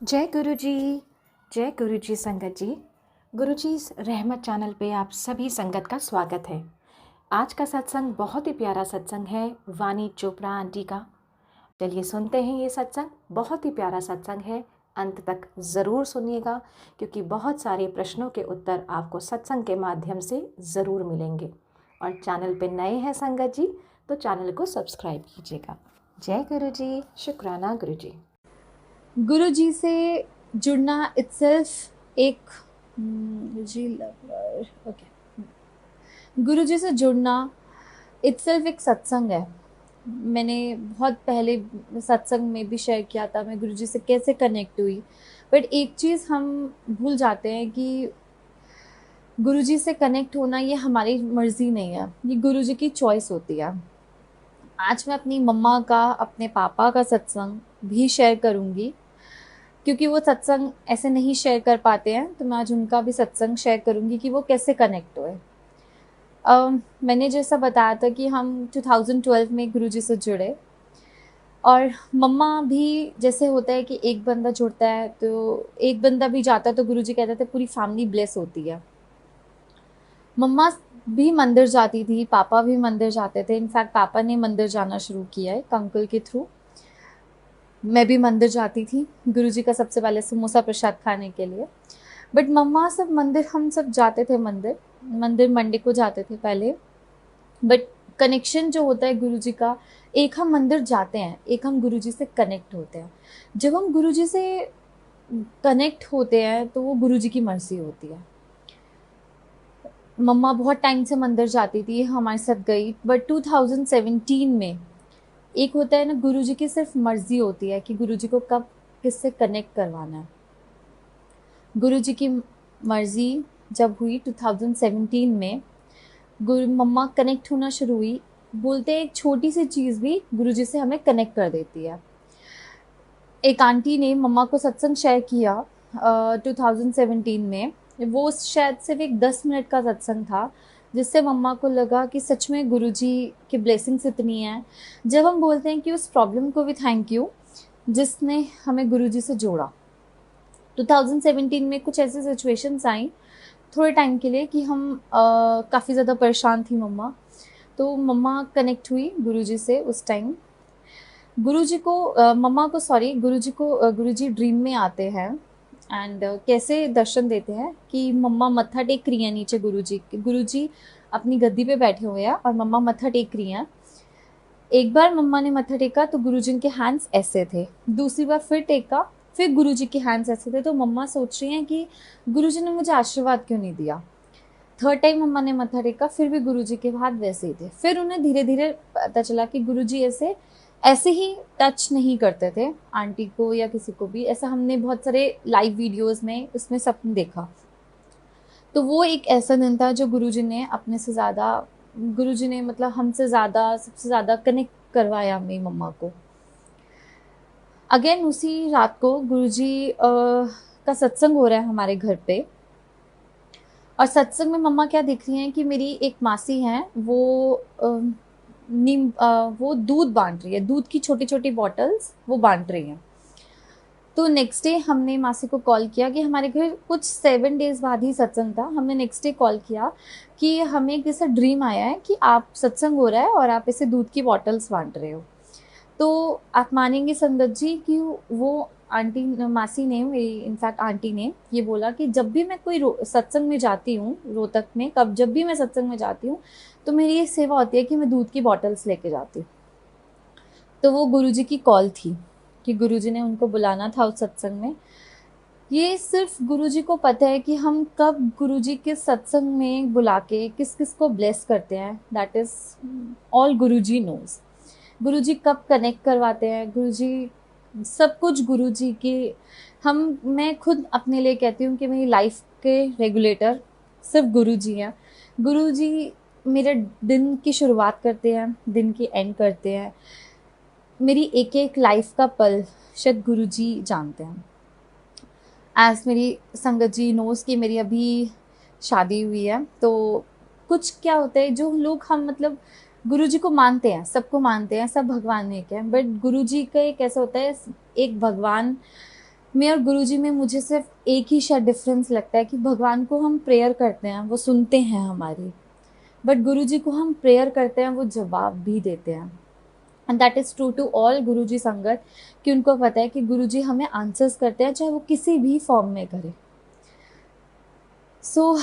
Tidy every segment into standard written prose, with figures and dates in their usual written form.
जय गुरु जी। जय गुरु जी संगत जी। गुरु जी रहमत चैनल पे आप सभी संगत का स्वागत है। आज का सत्संग बहुत ही प्यारा सत्संग है वानी चोपड़ा आंटी का। चलिए सुनते हैं ये सत्संग। बहुत ही प्यारा सत्संग है, अंत तक ज़रूर सुनिएगा क्योंकि बहुत सारे प्रश्नों के उत्तर आपको सत्संग के माध्यम से ज़रूर मिलेंगे। और चैनल पे नए हैं संगत जी तो चैनल को सब्सक्राइब कीजिएगा। जय गुरु जी। शुक्राना गुरु जी। गुरु जी से जुड़ना इटसेल्फ एक जी लवर ओके गुरु जी से जुड़ना इटसेल्फ एक सत्संग है। मैंने बहुत पहले सत्संग में भी शेयर किया था मैं गुरु जी से कैसे कनेक्ट हुई। बट एक चीज़ हम भूल जाते हैं कि गुरु जी से कनेक्ट होना ये हमारी मर्जी नहीं है, ये गुरु जी की चॉइस होती है। आज मैं अपनी मम्मा का अपने पापा का सत्संग भी शेयर करूँगी क्योंकि वो सत्संग ऐसे नहीं शेयर कर पाते हैं, तो मैं आज उनका भी सत्संग शेयर करूँगी कि वो कैसे कनेक्ट हुए। मैंने जैसा बताया था कि हम 2012 में गुरुजी से जुड़े और मम्मा भी जैसे होता है कि एक बंदा जुड़ता है तो एक बंदा भी जाता है तो गुरुजी कहते थे पूरी फैमिली ब्लेस होती है। मम्मा भी मंदिर जाती थी, पापा भी मंदिर जाते थे। इनफैक्ट पापा ने मंदिर जाना शुरू किया है अंकल के थ्रू। मैं भी मंदिर जाती थी गुरुजी का सबसे पहले समोसा प्रसाद खाने के लिए। बट मम्मा सब मंदिर, हम सब जाते थे मंदिर मंदिर मंडे को जाते थे पहले। बट कनेक्शन जो होता है गुरुजी का, एक हम मंदिर जाते हैं, एक हम गुरुजी से कनेक्ट होते हैं। जब हम गुरुजी से कनेक्ट होते हैं तो वो गुरुजी की मर्जी होती है। मम्मा बहुत टाइम से मंदिर जाती थी, हमारे साथ गई। बट 2017 में एक होता है ना, गुरुजी की सिर्फ मर्जी होती है कि गुरुजी को कब किससे कनेक्ट करवाना है। गुरुजी की मर्जी जब हुई 2017 में, गुरु मम्मा कनेक्ट होना शुरू हुई। बोलते हैं एक छोटी सी चीज़ भी गुरुजी से हमें कनेक्ट कर देती है। एक आंटी ने मम्मा को सत्संग शेयर किया 2017 में। वो शायद सिर्फ एक 10 मिनट का सत्संग था जिससे मम्मा को लगा कि सच में गुरुजी की ब्लेसिंग्स इतनी हैं। जब हम बोलते हैं कि उस प्रॉब्लम को भी थैंक यू जिसने हमें गुरुजी से जोड़ा। 2017 में कुछ ऐसी सिचुएशंस आई थोड़े टाइम के लिए कि हम काफ़ी ज़्यादा परेशान थी मम्मा। तो मम्मा कनेक्ट हुई गुरुजी से उस टाइम। गुरुजी को मम्मा को सॉरी गुरुजी को गुरुजी ड्रीम में आते हैं एंड कैसे दर्शन देते हैं कि मम्मा मत्था टेक रही हैं नीचे गुरुजी के। गुरुजी अपनी गद्दी पे बैठे हुए हैं और मम्मा मत्था टेक रही हैं। एक बार मम्मा ने मत्था टेका तो गुरुजी के हैंड्स ऐसे थे, दूसरी बार फिर टेका, फिर गुरुजी के हैंड्स ऐसे थे। तो मम्मा सोच रही हैं कि गुरुजी ने मुझे आशीर्वाद क्यों नहीं दिया। थर्ड टाइम मम्मा ने मत्था टेका, फिर भी गुरुजी के हाथ वैसे ही थे। फिर उन्हें धीरे धीरे पता चला कि गुरुजी ऐसे ऐसे ही टच नहीं करते थे आंटी को या किसी को भी। ऐसा हमने बहुत सारे लाइव वीडियोस में उसमें सब देखा। तो वो एक ऐसा दिन था जो गुरुजी ने अपने से ज़्यादा, गुरुजी ने मतलब हमसे ज़्यादा, सबसे ज़्यादा कनेक्ट करवाया मेरी मम्मा को। अगेन उसी रात को गुरुजी का सत्संग हो रहा है हमारे घर पे। और सत्संग में मम्मा क्या देख रही हैं कि मेरी एक मासी हैं, वो दूध बांट रही है, दूध की छोटी छोटी बॉटल्स वो बांट रही हैं। तो नेक्स्ट डे हमने मासी को कॉल किया कि हमारे घर कुछ 7 डेज बाद ही सत्संग था। हमने नेक्स्ट डे कॉल किया कि हमें एक ऐसा ड्रीम आया है कि आप सत्संग हो रहा है और आप ऐसे दूध की बॉटल्स बांट रहे हो। तो आप मानेंगे संगत जी कि वो आंटी, मासी ने, मेरी इनफैक्ट आंटी ने ये बोला कि जब भी मैं कोई सत्संग में जाती हूँ रोहतक में, जब भी मैं सत्संग में जाती हूँ तो मेरी ये सेवा होती है कि मैं दूध की बॉटल्स लेके जाती हूँ। तो वो गुरुजी की कॉल थी कि गुरुजी ने उनको बुलाना था उस सत्संग में। ये सिर्फ गुरुजी को पता है कि हम कब गुरुजी के सत्संग में बुला के किस किस को ब्लेस करते हैं। That is all Guruji knows. Guruji कब कनेक्ट करवाते हैं, गुरुजी सब कुछ गुरुजी के। मैं खुद अपने लिए कहती हूँ कि मेरी लाइफ के रेगुलेटर सिर्फ गुरुजी हैं। गुरुजी मेरे दिन की शुरुआत करते हैं, दिन की एंड करते हैं। मेरी एक एक लाइफ का पल शायद गुरुजी जानते हैं। एज मेरी संगत जी नोज कि मेरी अभी शादी हुई है। तो कुछ क्या होता है, जो लोग हम मतलब गुरुजी को मानते हैं, सबको मानते हैं, सब भगवान एक है, बट गुरुजी का एक ऐसा होता है, एक भगवान मैं और गुरुजी में मुझे सिर्फ एक ही शायद डिफरेंस लगता है कि भगवान को हम प्रेयर करते हैं, वो सुनते हैं हमारी, बट गुरुजी को हम प्रेयर करते हैं, वो जवाब भी देते हैं। And that is true to all Guruji संगत, कि उनको पता है कि गुरुजी हमें आंसर्स करते हैं, चाहे वो किसी भी फॉर्म में करे। सो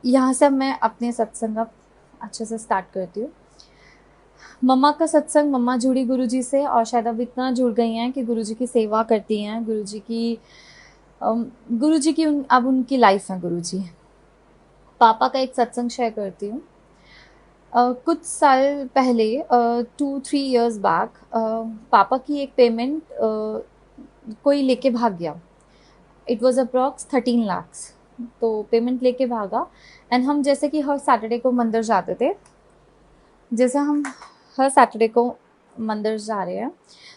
यहाँ से मैं अपने सत्संग अब अच्छे से स्टार्ट करती हूँ। मम्मा का सत्संग, मम्मा जुड़ी गुरुजी से और शायद अब इतना जुड़ गई हैं कि गुरुजी की सेवा करती हैं, गुरुजी की अब उनकी लाइफ है गुरुजी। पापा का एक सत्संग शेयर करती हूँ। कुछ साल पहले 2-3 इयर्स बैक पापा की एक पेमेंट कोई लेके भाग गया। It was approx 13 lakhs। तो पेमेंट लेके भागा। एंड हम जैसे कि हर सैटरडे को मंदिर जाते थे, जैसे हम हर सैटरडे को मंदिर जा रहे हैं,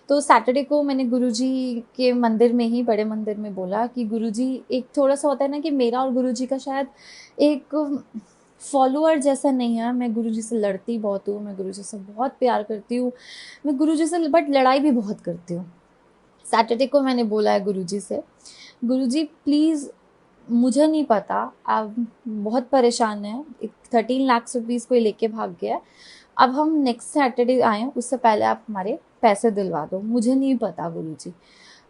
तो सैटरडे को मैंने गुरुजी के मंदिर में ही, बड़े मंदिर में बोला कि गुरुजी, एक थोड़ा सा होता है ना कि मेरा और गुरुजी का शायद एक फॉलोअर जैसा नहीं है। मैं गुरुजी से लड़ती बहुत हूँ, मैं गुरुजी से बहुत प्यार करती हूँ, मैं गुरुजी से बट लड़ाई भी बहुत करती हूँ। सैटरडे को मैंने बोला है गुरुजी से, गुरुजी प्लीज़, मुझे नहीं पता, आप बहुत परेशान हैं, 13 लाख रुपीज़ कोई लेके भाग गया, अब हम नेक्स्ट सैटरडे आएँ उससे पहले आप हमारे पैसे दिलवा दो, मुझे नहीं पता गुरुजी।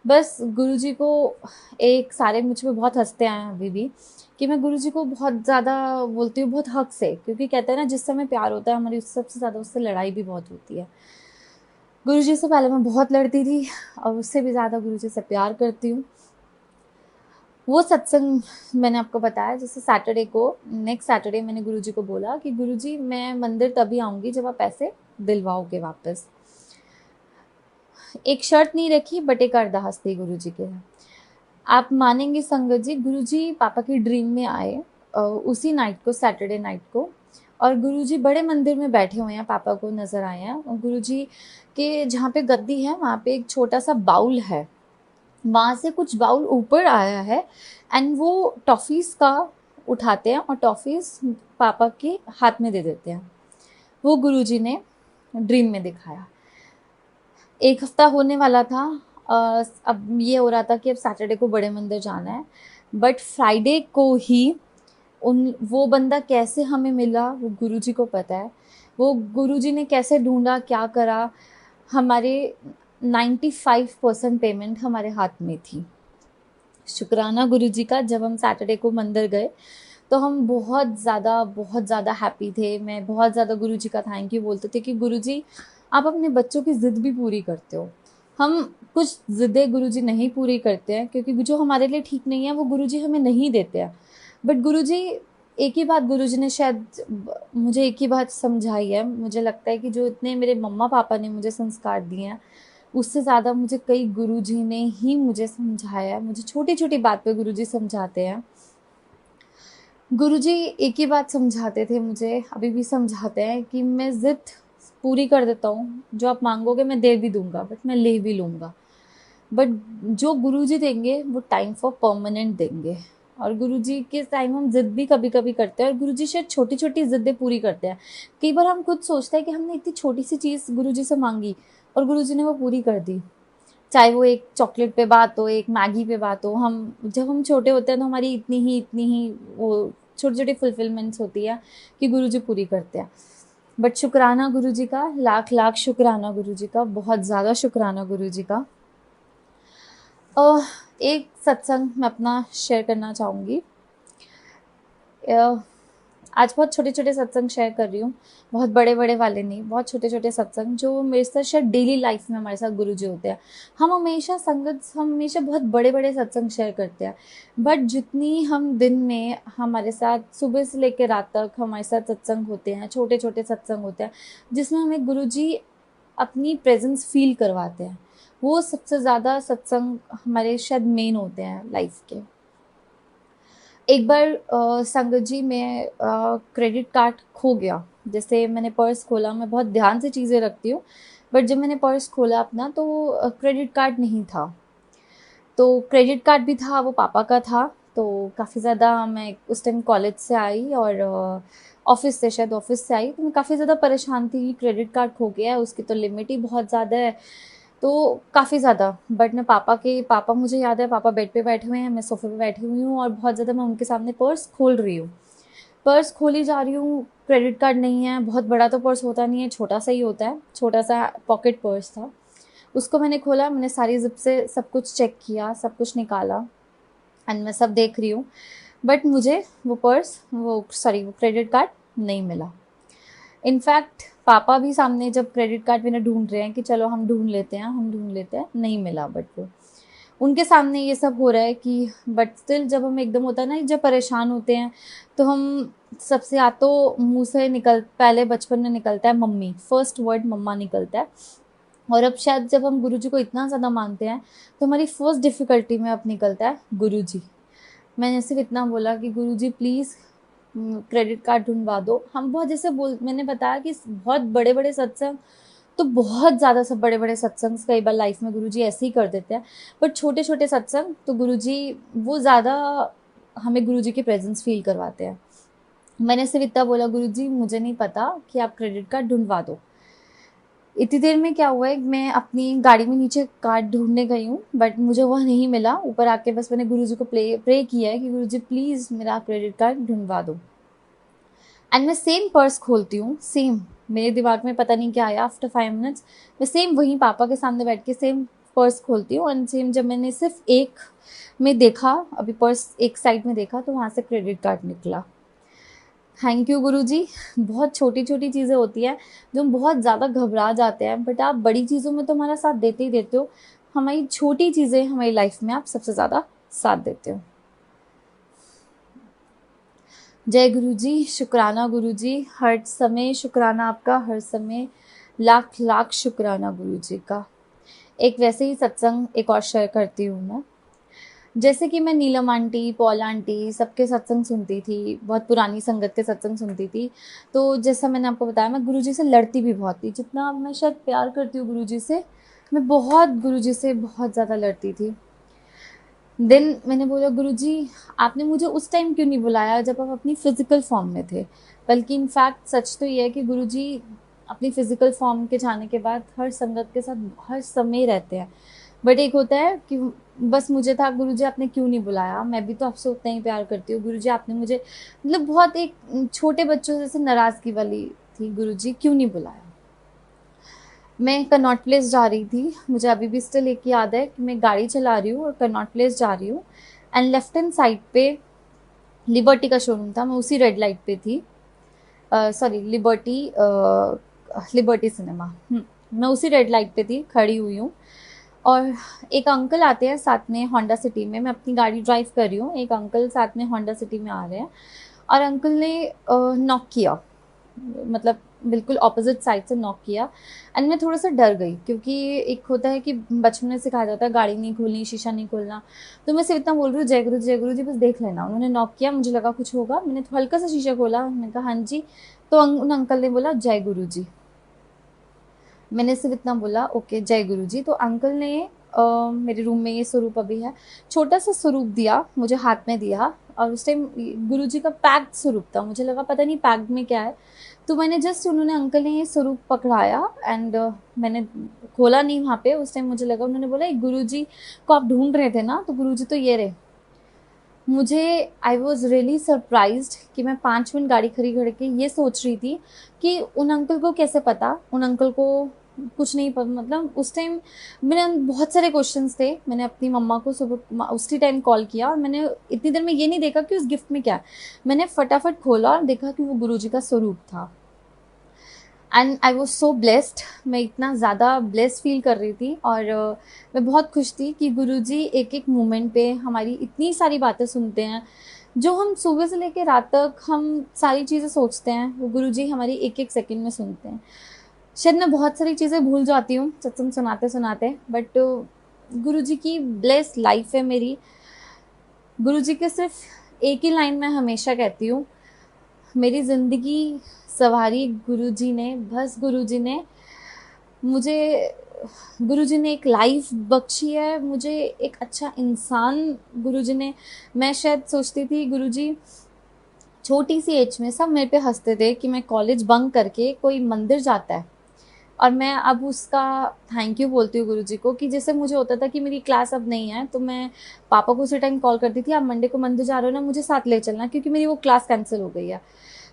बस गुरुजी को एक, सारे मुझ पे बहुत हंसते हैं अभी भी कि मैं गुरुजी को बहुत ज़्यादा बोलती हूँ, बहुत हक से, क्योंकि कहते हैं ना जिस समय प्यार होता है हमारी, उस सबसे ज़्यादा उससे लड़ाई भी बहुत होती है। गुरुजी से पहले मैं बहुत लड़ती थी और उससे भी ज़्यादा गुरुजी से प्यार करती हूँ। वो सत्संग मैंने आपको बताया, जैसे सैटरडे को, नेक्स्ट सैटरडे मैंने गुरुजी को बोला कि गुरुजी मैं मंदिर तभी आऊँगी जब आप पैसे दिलवाओगे वापस। एक शर्त नहीं रखी बट एक अरदास थी गुरुजी के। आप मानेंगे संगत जी, गुरुजी पापा की ड्रीम में आए उसी नाइट को, सैटरडे नाइट को, और गुरुजी बड़े मंदिर में बैठे हुए हैं, पापा को नज़र आए हैं। और गुरुजी के जहाँ पे गद्दी है वहाँ पे एक छोटा सा बाउल है, वहाँ से कुछ बाउल ऊपर आया है एंड वो टॉफ़ीज़ का उठाते हैं और टॉफ़ीज़ पापा के हाथ में दे देते हैं। वो गुरुजी ने ड्रीम में दिखाया। एक हफ्ता होने वाला था, अब ये हो रहा था कि अब सैटरडे को बड़े मंदिर जाना है, बट फ्राइडे को ही वो बंदा कैसे हमें मिला वो गुरुजी को पता है। वो गुरुजी ने कैसे ढूंढा, क्या करा, हमारे 95% पेमेंट हमारे हाथ में थी। शुक्राना गुरुजी का, जब हम सैटरडे को मंदिर गए तो हम बहुत ज़्यादा हैप्पी थे। मैं बहुत ज़्यादा गुरुजी का थैंक यू बोलते थे कि गुरुजी आप अपने बच्चों की ज़िद भी पूरी करते हो। हम कुछ ज़िद्दें गुरुजी नहीं पूरी करते हैं क्योंकि जो हमारे लिए ठीक नहीं है वो गुरुजी हमें नहीं देते हैं। बट गुरुजी, एक ही बात गुरुजी ने शायद मुझे एक ही बात समझाई है। मुझे लगता है कि जो इतने मेरे मम्मा पापा ने मुझे संस्कार दिए हैं, उससे ज़्यादा मुझे कई गुरुजी ने ही मुझे समझाया है। मुझे छोटी छोटी बात पे गुरुजी समझाते हैं। गुरुजी एक ही बात समझाते थे मुझे, अभी भी समझाते हैं कि मैं ज़िद पूरी कर देता हूँ, जो आप मांगोगे मैं दे भी दूँगा, बट मैं ले भी लूँगा। बट जो गुरुजी देंगे वो टाइम फॉर परमानेंट देंगे। और गुरुजी के टाइम हम ज़िद भी कभी कभी करते हैं और गुरुजी शायद छोटी छोटी ज़िद्दें पूरी करते हैं। कई बार हम खुद सोचते हैं कि हमने इतनी छोटी सी चीज़ गुरुजी से मांगी और गुरुजी ने वो पूरी कर दी। चाहे वो एक चॉकलेट पे बात हो, एक मैगी पे बात हो। जब हम छोटे होते हैं तो हमारी इतनी ही वो छोटी छोटी फुलफिलमेंट्स होती है कि गुरुजी पूरी करते हैं। बट शुक्राना गुरुजी का, लाख लाख शुक्राना गुरुजी का, बहुत ज़्यादा शुक्राना गुरुजी का। एक सत्संग मैं अपना शेयर करना चाहूँगी। आज बहुत छोटे छोटे सत्संग शेयर कर रही हूँ, बहुत बड़े बड़े वाले नहीं, बहुत छोटे छोटे सत्संग जो मेरे साथ शायद डेली लाइफ में हमारे साथ गुरुजी होते हैं। हम हमेशा बहुत बड़े बड़े सत्संग शेयर करते हैं, बट जितनी हम दिन में हमारे साथ सुबह से लेकर रात तक हमारे साथ सत्संग होते हैं, छोटे छोटे सत्संग होते हैं जिसमें हमें गुरुजी अपनी प्रेजेंस फील करवाते हैं, वो सबसे ज़्यादा सत्संग हमारे शायद मेन होते हैं लाइफ के। एक बार संगत जी, मैं क्रेडिट कार्ड खो गया। जैसे मैंने पर्स खोला, मैं बहुत ध्यान से चीज़ें रखती हूँ, बट जब मैंने पर्स खोला अपना तो क्रेडिट कार्ड नहीं था। तो क्रेडिट कार्ड भी था, वो पापा का था। तो काफ़ी ज़्यादा, मैं उस टाइम कॉलेज से आई और ऑफिस से आई, तो मैं काफ़ी ज़्यादा परेशान थी। क्रेडिट कार्ड खो गया है, उसकी तो लिमिट ही बहुत ज़्यादा है, तो काफ़ी ज़्यादा। बट मैं पापा मुझे याद है, पापा बेड पे बैठे हुए हैं, मैं सोफ़े पे बैठी हुई हूँ और बहुत ज़्यादा मैं उनके सामने पर्स खोल रही हूँ। पर्स खोली जा रही हूँ, क्रेडिट कार्ड नहीं है, बहुत बड़ा तो पर्स होता नहीं है, छोटा सा ही होता है, छोटा सा पॉकेट पर्स था। उसको मैंने खोला, मैंने सारी ज़िप से सब कुछ चेक किया, सब कुछ निकाला एंड मैं सब देख रही हूँ। बट मुझे वो क्रेडिट कार्ड नहीं मिला। इनफैक्ट पापा भी सामने जब क्रेडिट कार्ड मैंने ढूंढ रहे हैं कि चलो हम ढूंढ लेते हैं, नहीं मिला। बट वो उनके सामने ये सब हो रहा है कि बट स्टिल जब हम एकदम होता है ना, जब परेशान होते हैं तो हम सबसे या तो मुंह से पहले बचपन में निकलता है मम्मी, फर्स्ट वर्ड मम्मा निकलता है। और अब शायद जब हम गुरुजी को इतना ज़्यादा मानते हैं तो हमारी फर्स्ट डिफ़िकल्टी में अब निकलता है गुरुजी। मैंने सिर्फ इतना बोला कि गुरुजी प्लीज़ क्रेडिट कार्ड ढूंढवा दो। हम बहुत जैसे मैंने बताया कि बहुत बड़े बड़े सत्संग, तो बहुत ज़्यादा सब बड़े बड़े सत्संग कई बार लाइफ में गुरुजी ऐसे ही कर देते हैं। बट छोटे छोटे सत्संग तो गुरुजी वो ज़्यादा हमें गुरुजी की प्रेजेंस फील करवाते हैं। मैंने सिर्फ इतना बोला, गुरुजी मुझे नहीं पता कि आप क्रेडिट कार्ड ढूंढवा दो। इतनी देर में क्या हुआ है, मैं अपनी गाड़ी में नीचे कार्ड ढूंढने गई हूँ बट मुझे वह नहीं मिला। ऊपर आके बस मैंने गुरुजी को प्रे किया है कि गुरुजी प्लीज़ मेरा क्रेडिट कार्ड ढूंढवा दो। एंड मैं सेम पर्स खोलती हूँ, सेम मेरे दिमाग में पता नहीं क्या आया, आफ्टर 5 मिनट्स मैं सेम वहीं पापा के सामने बैठ के सेम पर्स खोलती हूँ। एंड सेम जब मैंने सिर्फ एक में देखा, अभी पर्स एक साइड में देखा तो वहाँ से क्रेडिट कार्ड निकला। थैंक यू गुरुजी। बहुत छोटी छोटी चीज़ें होती हैं जो हम बहुत ज़्यादा घबरा जाते हैं, बट आप बड़ी चीज़ों में तो हमारा साथ देते ही देते हो, हमारी छोटी चीज़ें हमारी लाइफ में आप सबसे ज़्यादा साथ देते हो। जय गुरुजी, शुक्राना गुरुजी, हर समय शुक्राना आपका, हर समय लाख लाख शुक्राना गुरुजी का। एक वैसे ही सत्संग एक और शेयर करती हूँ मैं। जैसे कि मैं नीलम आंटी, पॉल आंटी सबके सत्संग सुनती थी, बहुत पुरानी संगत के सत्संग सुनती थी। तो जैसा मैंने आपको बताया, मैं गुरुजी से लड़ती भी बहुत थी। जितना मैं शायद प्यार करती हूँ गुरुजी से, मैं बहुत गुरुजी से बहुत ज़्यादा लड़ती थी। देन मैंने बोला, गुरुजी आपने मुझे उस टाइम क्यों नहीं बुलाया जब आप अपनी फ़िज़िकल फॉर्म में थे। बल्कि इनफैक्ट सच तो ये है कि गुरुजी अपनी फ़िज़िकल फॉर्म के जाने के बाद हर संगत के साथ हर समय रहते हैं। बट एक होता है कि बस मुझे था, गुरुजी आपने क्यों नहीं बुलाया, मैं भी तो आपसे उतना ही प्यार करती हूँ गुरुजी, आपने मुझे मतलब बहुत एक छोटे बच्चों जैसे नाराज़गी वाली थी, गुरुजी क्यों नहीं बुलाया। मैं कनॉट प्लेस जा रही थी, मुझे अभी भी स्टिल एक याद है कि मैं गाड़ी चला रही हूँ और कनॉट प्लेस जा रही हूँ एंड लेफ्ट हैंड साइड पे लिबर्टी का शोरूम था, मैं उसी रेड लाइट पे थी। सॉरी, लिबर्टी सिनेमा, मैं उसी रेड लाइट पे थी, खड़ी हुई हूँ। और एक अंकल आते हैं साथ में होंडा सिटी में, मैं अपनी गाड़ी ड्राइव कर रही हूँ, एक अंकल साथ में होंडा सिटी में आ रहे हैं और अंकल ने नॉक किया, मतलब बिल्कुल ऑपोजिट साइड से नॉक किया। एंड मैं थोड़ा सा डर गई, क्योंकि एक होता है कि बचपन में सिखाया जाता है गाड़ी नहीं खोलनी, शीशा नहीं खोलना। तो मैं सिर्फ इतना बोल रही हूँ, जय गुरु जी बस देख लेना। उन्होंने नॉक किया, मुझे लगा कुछ होगा, मैंने हल्का सा शीशा खोला, मैंने कहा हाँ जी। तो उन अंकल ने बोला जय गुरु जी। मैंने सिर्फ इतना बोला ओके जय गुरु जी। तो अंकल ने मेरे रूम में ये स्वरूप अभी है, छोटा सा स्वरूप दिया मुझे, हाथ में दिया। और उस टाइम गुरु जी का पैक्ड स्वरूप था, मुझे लगा पता नहीं पैक्ड में क्या है। तो मैंने जस्ट, उन्होंने अंकल ने ये स्वरूप पकड़ाया एंड मैंने खोला नहीं वहाँ पे। उस टाइम मुझे लगा, उन्होंने बोला गुरु जी को आप ढूंढ रहे थे ना, तो गुरु जी तो ये रहे। मुझे आई वॉज रियली सरप्राइज्ड कि मैं 5 मिनट गाड़ी खड़ी करके ये सोच रही थी कि उन अंकल को कैसे पता, उन अंकल को कुछ नहीं पता। मतलब उस टाइम मैंने बहुत सारे क्वेश्चंस थे, मैंने अपनी मम्मा को सुबह उसी टाइम कॉल किया और मैंने इतनी देर में ये नहीं देखा कि उस गिफ्ट में क्या है। मैंने फटाफट खोला और देखा कि वो गुरुजी का स्वरूप था। And I was so blessed, मैं इतना ज़्यादा ब्लेस्ड फील कर रही थी और मैं बहुत खुश थी कि गुरुजी एक एक मोमेंट पे हमारी इतनी सारी बातें सुनते हैं। जो हम सुबह से लेकर रात तक हम सारी चीज़ें सोचते हैं, वो गुरुजी हमारी एक एक सेकंड में सुनते हैं। शायद मैं बहुत सारी चीज़ें भूल जाती हूँ सत्संग सुनाते सुनाते, बट गुरुजी की ब्लेस्ड लाइफ है मेरी। गुरुजी के सिर्फ एक ही लाइन में हमेशा कहती हूँ, मेरी ज़िंदगी सवारी गुरुजी ने, बस गुरुजी ने मुझे, गुरुजी ने एक लाइफ बख्शी है मुझे, एक अच्छा इंसान गुरुजी ने। मैं शायद सोचती थी गुरुजी छोटी सी एज में सब मेरे पे हंसते थे कि मैं कॉलेज बंक करके कोई मंदिर जाता है, और मैं अब उसका थैंक यू बोलती हूँ गुरुजी को, कि जैसे मुझे होता था कि मेरी क्लास अब नहीं है, तो मैं पापा को उसी टाइम कॉल करती थी, आप मंडे को मंदिर जा रहे हो ना, मुझे साथ ले चलना, क्योंकि मेरी वो क्लास कैंसिल हो गई है।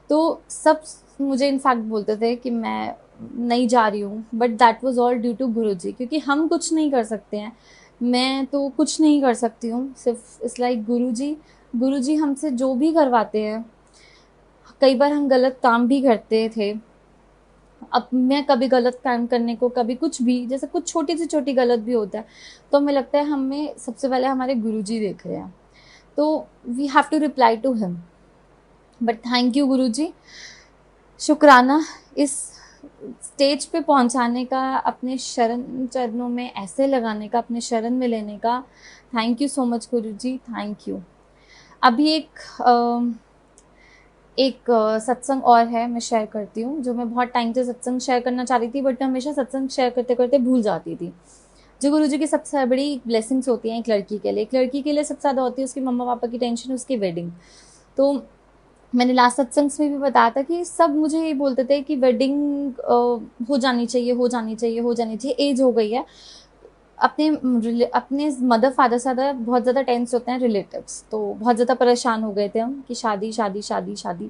तो सब मुझे इनफैक्ट बोलते थे कि मैं नहीं जा रही हूँ, but that was all due to Guruji, क्योंकि हम कुछ नहीं कर सकते हैं। मैं तो कुछ नहीं कर सकती हूँ, सिर्फ इट्स लाइक गुरुजी। गुरुजी हमसे जो भी करवाते हैं, कई बार हम गलत काम भी करते थे। अब मैं कभी गलत काम करने को, कभी कुछ भी, जैसे कुछ छोटी से छोटी गलत भी होता है, तो हमें लगता है हमें सबसे पहले हमारे गुरुजी देख रहे हैं, तो we have to reply to him. But thank you Guruji, शुक्राना इस स्टेज पे पहुंचाने का, अपने शरण चरणों में ऐसे लगाने का, अपने शरण में लेने का। Thank you so much Guruji, thank you. अभी एक सत्संग और है, मैं शेयर करती हूँ, जो मैं बहुत टाइम से सत्संग शेयर करना चाह रही थी, बट मैं हमेशा सत्संग शेयर करते करते भूल जाती थी। जो गुरुजी की सबसे बड़ी ब्लेसिंग्स होती हैं एक लड़की के लिए, सबसे ज़्यादा होती है उसके मम्मा पापा की टेंशन, उसकी वेडिंग। तो मैंने लास्ट सत्संग में भी बताया था कि सब मुझे ये बोलते थे कि वेडिंग हो जानी चाहिए, हो जानी चाहिए, हो जानी चाहिए, एज हो गई है। अपने मदर फादर से ज़्यादा बहुत ज़्यादा टेंस होते हैं रिलेटिव्स, तो बहुत ज़्यादा परेशान हो गए थे हम कि शादी शादी शादी शादी।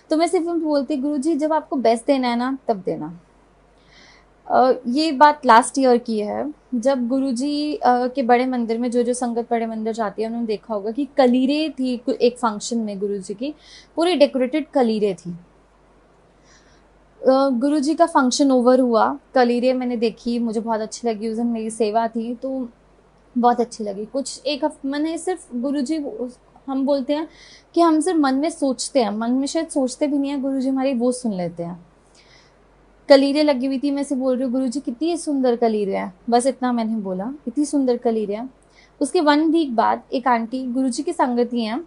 तो मैं सिर्फ बोलती, गुरुजी जब आपको बेस्ट देना है ना, तब देना। ये बात लास्ट ईयर की है, जब गुरुजी के बड़े मंदिर में, जो संगत बड़े मंदिर जाती है, उन्होंने देखा होगा कि कलीरें थी एक फंक्शन में, गुरुजी की पूरी डेकोरेटेड कलीरें थी। गुरुजी का फंक्शन ओवर हुआ, कलीरें मैंने देखी, मुझे बहुत अच्छी लगी, उस दिन मेरी सेवा थी तो बहुत अच्छी लगी। कुछ एक मैंने सिर्फ गुरुजी, हम बोलते हैं कि हम सिर्फ मन में सोचते हैं, मन में शायद सोचते भी नहीं है, गुरुजी हमारी वो सुन लेते हैं। कलीरें लगी हुई थी, मैं से बोल रही हूँ गुरुजी कितनी सुंदर कलीरें हैं, बस इतना मैंने बोला, इतनी सुंदर कलीरें हैं। उसके 1 वीक बाद एक आंटी गुरुजी की संगति हैं,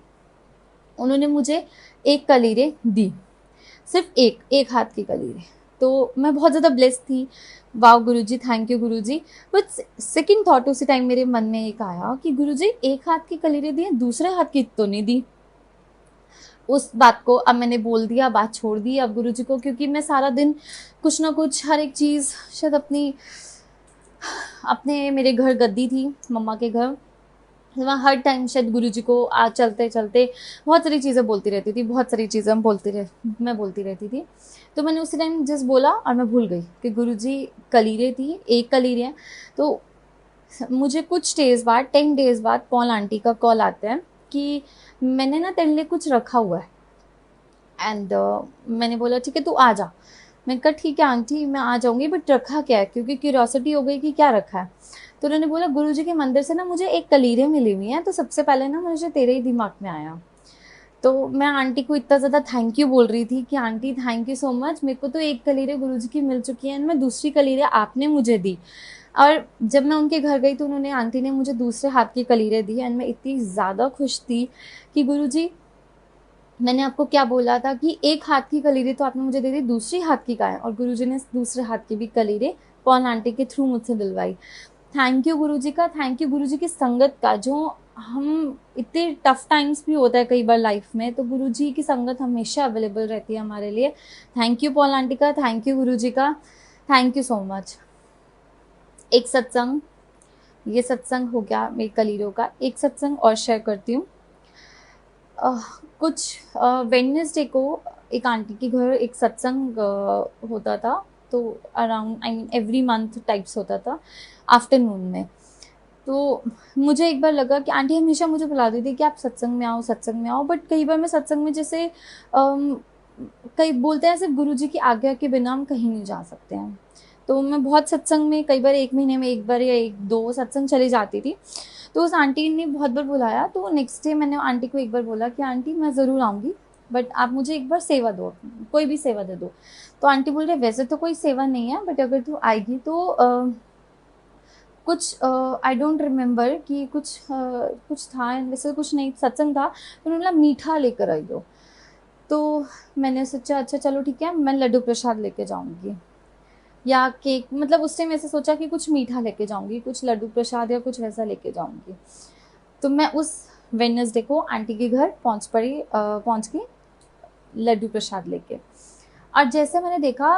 उन्होंने मुझे एक कलीरें दी, सिर्फ एक हाथ की कलीरें। तो मैं बहुत ज़्यादा ब्लेस्ड थी, वाह Guruji, thank you Guruji. But second thought उसी टाइम मेरे मन में एक आया कि गुरुजी एक हाथ की कलीरें दी, दूसरे हाथ की तो नहीं दी। उस बात को अब मैंने बोल दिया, बात छोड़ दी अब गुरुजी को, क्योंकि मैं सारा दिन कुछ ना कुछ, हर एक चीज़ शायद अपने मेरे घर गद्दी थी, मम्मा के घर, वहाँ हर टाइम शायद गुरुजी को आज चलते चलते बहुत सारी चीज़ें बोलती रहती थी, बहुत सारी चीज़ें मैं बोलती रहती थी। तो मैंने उसी टाइम जस्ट बोला और मैं भूल गई कि गुरुजी कलीरें थी, एक कलीरें हैं। तो मुझे कुछ डेज़ बाद, 10 डेज़ बाद पॉल आंटी का कॉल आता है कि मैंने ना तेरे लिए कुछ रखा हुआ है। एंड मैंने बोला ठीक है तू आ जा। मैंने कहा ठीक है आंटी मैं आ जाऊँगी, बट रखा क्या है, क्योंकि क्यूरियोसिटी हो गई कि क्या रखा है। तो उन्होंने बोला गुरुजी के मंदिर से ना मुझे एक कलीरें मिली हुई हैं, तो सबसे पहले ना मुझे तेरे ही दिमाग में आया। तो मैं आंटी को इतना ज़्यादा थैंक यू बोल रही थी कि aunty thank you so much, मेरे को तो एक कलीरें गुरुजी की मिल चुकी है, मैं दूसरी कलीरें आपने मुझे दी। और जब मैं उनके घर गई तो उन्होंने, आंटी ने मुझे दूसरे हाथ की कलीरें दी, एंड मैं इतनी ज़्यादा खुश थी कि गुरुजी मैंने आपको क्या बोला था कि एक हाथ की कलीरें तो आपने मुझे दे दी, दूसरी हाथ की कहाँ है, और गुरुजी ने दूसरे हाथ की भी कलीरें पॉल आंटी के थ्रू मुझसे दिलवाई। थैंक यू गुरुजी का, थैंक यू गुरुजी की संगत का। जो हम इतने टफ टाइम्स भी होता है कई बार लाइफ में, तो गुरुजी की संगत हमेशा अवेलेबल रहती है हमारे लिए। थैंक यू पॉल आंटी का, थैंक यू गुरुजी का, थैंक यू सो मच। एक सत्संग, ये सत्संग हो गया मेरी कलीरों का। एक सत्संग और शेयर करती हूँ। कुछ वेडनेसडे को एक आंटी के घर एक सत्संग होता था, तो around I mean every month types होता था आफ्टरनून में। तो मुझे एक बार लगा कि आंटी हमेशा मुझे बुलाती थी कि आप सत्संग में आओ, सत्संग में आओ, बट कई बार मैं सत्संग में जैसे कई बोलते हैं सिर्फ गुरुजी की आज्ञा के बिना हम कहीं नहीं जा सकते हैं। तो मैं बहुत सत्संग में, कई बार 1 महीने में एक बार या 1-2 सत्संग चली जाती थी। तो उस आंटी ने बहुत बार बुलाया, तो नेक्स्ट डे मैंने आंटी को एक बार बोला कि आंटी मैं ज़रूर आऊँगी, बट आप मुझे एक बार सेवा दो, कोई भी सेवा दे दो। तो आंटी बोल रहे वैसे तो कोई सेवा नहीं है, बट अगर तू आएगी तो कुछ आई डोंट रिमेम्बर कि कुछ था, वैसे कुछ नहीं, सत्संग था, तो उन्होंने बोला मीठा लेकर आई हो। तो मैंने सोचा अच्छा चलो ठीक है, मैं लड्डू प्रसाद लेके जाऊँगी या केक, मतलब उस टाइम ऐसे सोचा कि कुछ मीठा लेके जाऊँगी, कुछ लड्डू प्रसाद या कुछ वैसा लेके जाऊँगी। तो मैं उस वेडनेसडे को आंटी के घर पहुँच गई लड्डू प्रसाद लेके। और जैसे मैंने देखा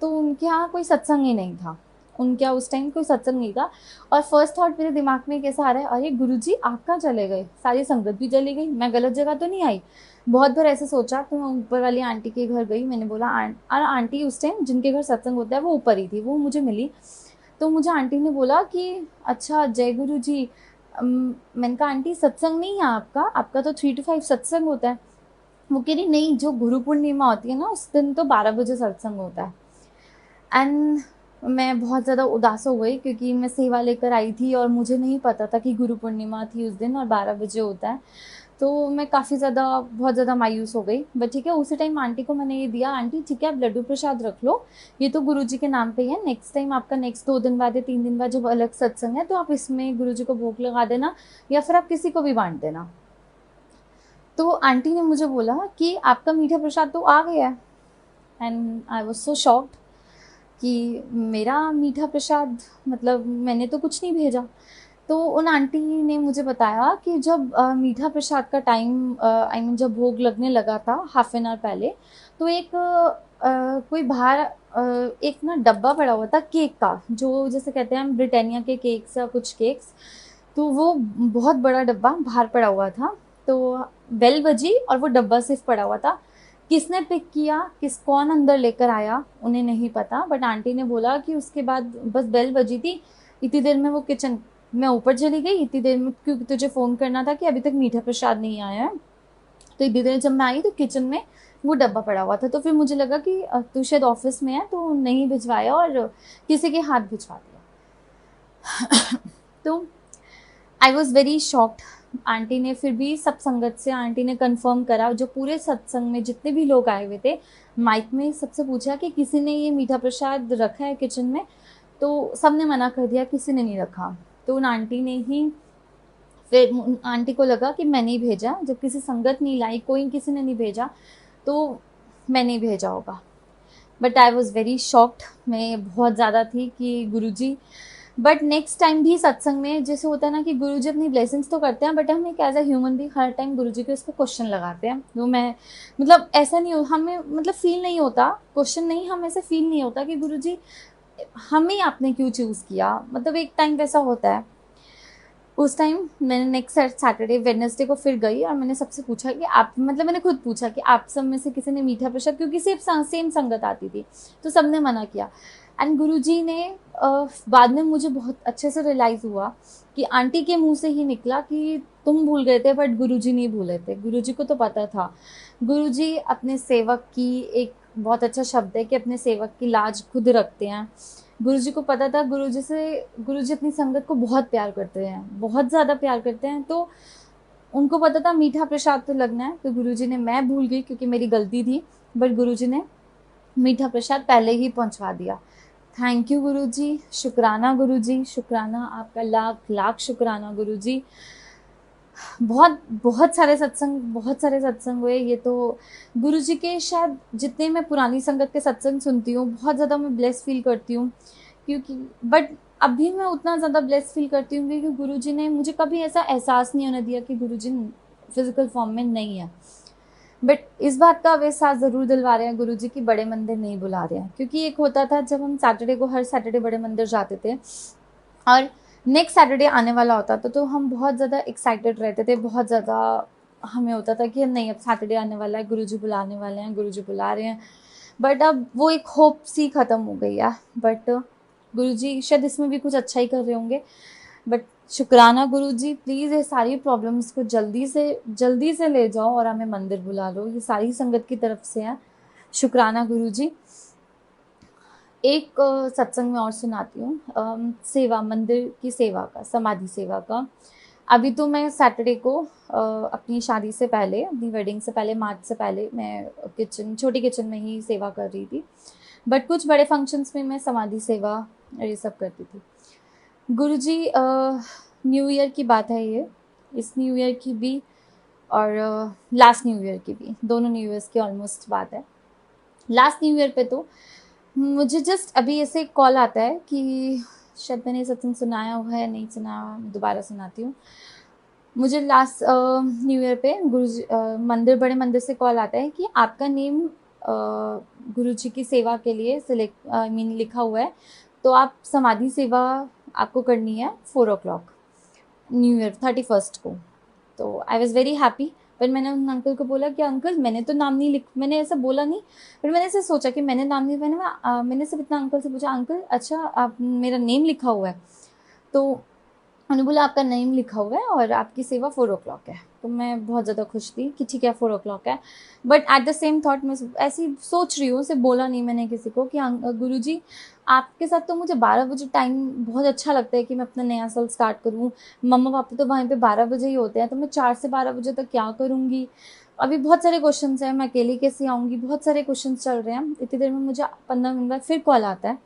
तो उनके यहाँ कोई सत्संग ही नहीं था, उनके यहाँ उस टाइम कोई सत्संग नहीं था। और फर्स्ट थॉट मेरे दिमाग में कैसा आ रहा है, अरे गुरुजी आप कहाँ चले गए, सारी संगत भी चली गई, मैं गलत जगह तो नहीं आई। बहुत बार ऐसे सोचा, तो मैं ऊपर वाली आंटी के घर गई, मैंने बोला और आंटी उस टाइम जिनके घर सत्संग होता है वो ऊपर ही थी, वो मुझे मिली। तो मुझे आंटी ने बोला कि अच्छा जय गुरु जी। मैंने कहा आंटी सत्संग नहीं है आपका, आपका तो 3 to 5 सत्संग होता है। वो कह रही नहीं, जो गुरु पूर्णिमा होती है ना उस दिन तो 12 बजे सत्संग होता है। एंड मैं बहुत ज़्यादा उदास हो गई, क्योंकि मैं सेवा लेकर आई थी और मुझे नहीं पता था कि गुरु पूर्णिमा थी उस दिन और 12 बजे होता है। तो मैं काफ़ी ज़्यादा बहुत ज़्यादा मायूस हो गई। बट ठीक है, उसी टाइम आंटी को मैंने ये दिया, आंटी ठीक है आप लड्डू प्रसाद रख लो, ये तो गुरु जी के नाम पे है, नेक्स्ट टाइम आपका नेक्स्ट 2 दिन बाद या 3 दिन बाद जब अलग सत्संग है तो आप इसमें गुरु जी को भोग लगा देना, या फिर आप किसी को भी बांट देना। तो आंटी ने मुझे बोला कि आपका मीठा प्रसाद तो आ गया है। And I was so shocked कि मेरा मीठा प्रसाद, मतलब मैंने तो कुछ नहीं भेजा। तो उन आंटी ने मुझे बताया कि जब मीठा प्रसाद का टाइम, आई मीन जब भोग लगने लगा था हाफ एन आवर पहले, तो एक कोई बाहर एक ना डब्बा पड़ा हुआ था केक का, जो जैसे कहते हैं हम ब्रिटानिया के केक्स या कुछ केक्स, तो वो बहुत बड़ा डब्बा बाहर पड़ा हुआ था। तो बेल बजी और वो डब्बा सिर्फ पड़ा हुआ था। किसने पिक किया, कौन अंदर लेकर आया उन्हें नहीं पता, बट आंटी ने बोला कि उसके बाद बस बेल बजी थी, इतनी देर में वो किचन मैं ऊपर चली गई, इतनी देर में क्योंकि तुझे फ़ोन करना था कि अभी तक मीठा प्रसाद नहीं आया है। तो इतनी देर जब मैं आई तो किचन में वो डब्बा पड़ा हुआ था। तो फिर मुझे लगा कि तू शायद ऑफिस में है तो नहीं भिजवाया और किसी के हाथ भिजवा दिया। तो I was very shocked. Aunty ने फिर भी सब संगत से आंटी ने कंफर्म करा, जो पूरे सत्संग में जितने भी लोग आए हुए थे, माइक में सबसे पूछा कि किसी ने ये मीठा प्रसाद रखा है किचन में, तो सबने मना कर दिया, किसी ने नहीं रखा। तो उन आंटी ने ही, फिर उन आंटी को लगा कि मैंने ही भेजा, जब किसी संगत नहीं लाई, कोई किसी ने नहीं भेजा, तो मैंने ही भेजा होगा। But I was very shocked, मैं बहुत ज़्यादा थी कि गुरुजी। बट नेक्स्ट टाइम भी सत्संग में जैसे होता है ना कि गुरुजी अपनी ब्लेसिंग्स तो करते हैं, बट हम एक एज अ ह्यूमन भी हर टाइम गुरुजी को इसको क्वेश्चन लगाते हैं। तो मैं मतलब ऐसा नहीं हो, हमें मतलब फील नहीं होता, क्वेश्चन नहीं, हम ऐसे फील नहीं होता कि गुरुजी हमें आपने क्यों चूज़ किया, मतलब एक टाइम वैसा होता है। उस टाइम मैंने नेक्स्ट सैटरडे वेडनेसडे को फिर गई और मैंने सबसे पूछा कि आप, मतलब मैंने खुद पूछा कि आप सब में से किसी ने मीठा प्रसाद, क्योंकि सिर्फ सेम संगत आती थी, तो सबने मना किया। एंड गुरुजी ने बाद में मुझे बहुत अच्छे से रियलाइज़ हुआ कि आंटी के मुंह से ही निकला कि तुम भूल गए थे बट गुरुजी नहीं भूले थे, गुरुजी को तो पता था। गुरुजी अपने सेवक की, एक बहुत अच्छा शब्द है कि अपने सेवक की लाज खुद रखते हैं। गुरुजी को पता था, गुरुजी अपनी संगत को बहुत प्यार करते हैं, बहुत ज़्यादा प्यार करते हैं। तो उनको पता था मीठा प्रसाद तो लगना है, तो गुरुजी ने, मैं भूल गई क्योंकि मेरी गलती थी, बट गुरुजी ने मीठा प्रसाद पहले ही पहुंचवा दिया। थैंक यू गुरुजी, शुक्राना गुरुजी, शुक्राना, आपका लाख लाख शुक्राना गुरुजी। बहुत सारे सत्संग हुए। ये तो गुरुजी के, शायद जितने मैं पुरानी संगत के सत्संग सुनती हूँ, बहुत ज़्यादा मैं ब्लेस फील करती हूँ, क्योंकि बट अभी मैं उतना ज़्यादा ब्लेस फील करती हूँ क्योंकि गुरुजी ने मुझे कभी ऐसा एहसास नहीं होने दिया कि गुरुजी फिजिकल फॉर्म में नहीं है। बट इस बात का अब एहसास ज़रूर दिलवा रहे हैं गुरुजी की बड़े मंदिर नहीं बुला रहे हैं, क्योंकि एक होता था जब हम सैटरडे को हर सैटरडे बड़े मंदिर जाते थे और नेक्स्ट सैटरडे आने वाला होता था, तो हम बहुत ज़्यादा एक्साइटेड रहते थे, बहुत ज़्यादा हमें होता था कि नहीं अब सैटरडे आने वाला है, गुरुजी बुलाने वाले हैं, गुरुजी बुला रहे हैं। बट अब वो एक होप सी ख़त्म हो गई है। बट गुरुजी शायद इसमें भी कुछ अच्छा ही कर रहे होंगे। बट शुक्राना गुरुजी, प्लीज़ ये सारी प्रॉब्लम्स को जल्दी से ले जाओ और हमें मंदिर बुला लो, ये सारी संगत की तरफ से है। शुक्राना गुरुजी। एक सत्संग में और सुनाती हूँ, सेवा, मंदिर की सेवा का, समाधि सेवा का। अभी तो मैं सैटरडे को अपनी शादी से पहले, अपनी वेडिंग से पहले, मार्च से पहले मैं छोटी किचन में ही सेवा कर रही थी, बट कुछ बड़े फंक्शंस में मैं समाधि सेवा ये सब करती थी। गुरुजी, न्यू ईयर की बात है ये, इस न्यू ईयर की भी और लास्ट न्यू ईयर की भी, दोनों न्यू ईयर्स की ऑलमोस्ट बात है। लास्ट न्यू ईयर पे तो मुझे जस्ट अभी ऐसे कॉल आता है कि शायद मैंने सत्संग सुनाया हुआ है, नहीं सुनाया, दोबारा सुनाती हूँ। मुझे लास्ट न्यू ईयर पे गुरुजी मंदिर, बड़े मंदिर से कॉल आता है कि आपका नेम गुरु जी की सेवा के लिए सिलेक्ट लिखा हुआ है, तो आप समाधि सेवा आपको करनी है 4 o'clock न्यू ईयर 31st को। तो आई वॉज़ वेरी हैप्पी। पर मैंने उन अंकल को बोला कि अंकल मैंने तो नाम नहीं लिख, मैंने ऐसा बोला नहीं, पर मैंने ऐसे सोचा कि मैंने नाम नहीं, मैंने सिर्फ इतना अंकल से पूछा, अंकल अच्छा आप मेरा नेम लिखा हुआ है? तो उन्होंने बोला आपका नेम लिखा हुआ है और आपकी सेवा 4 o'clock है। तो मैं बहुत ज़्यादा खुश थी कि ठीक है 4 o'clock है। But at the same thought मैं ऐसी सोच रही हूँ, उसे बोला नहीं मैंने किसी को कि गुरुजी आपके साथ तो मुझे 12 बजे टाइम बहुत अच्छा लगता है कि मैं अपना नया साल स्टार्ट करूँ। मम्मा पापा तो वहीं पे 12 बजे ही होते हैं, तो मैं 4 से 12 बजे तक क्या करूँगी? अभी बहुत सारे क्वेश्चंस हैं, मैं अकेले कैसे आऊँगी? बहुत सारे क्वेश्चंस चल रहे हैं। इतनी देर में मुझे 15 मिनट बाद फिर कॉल आता है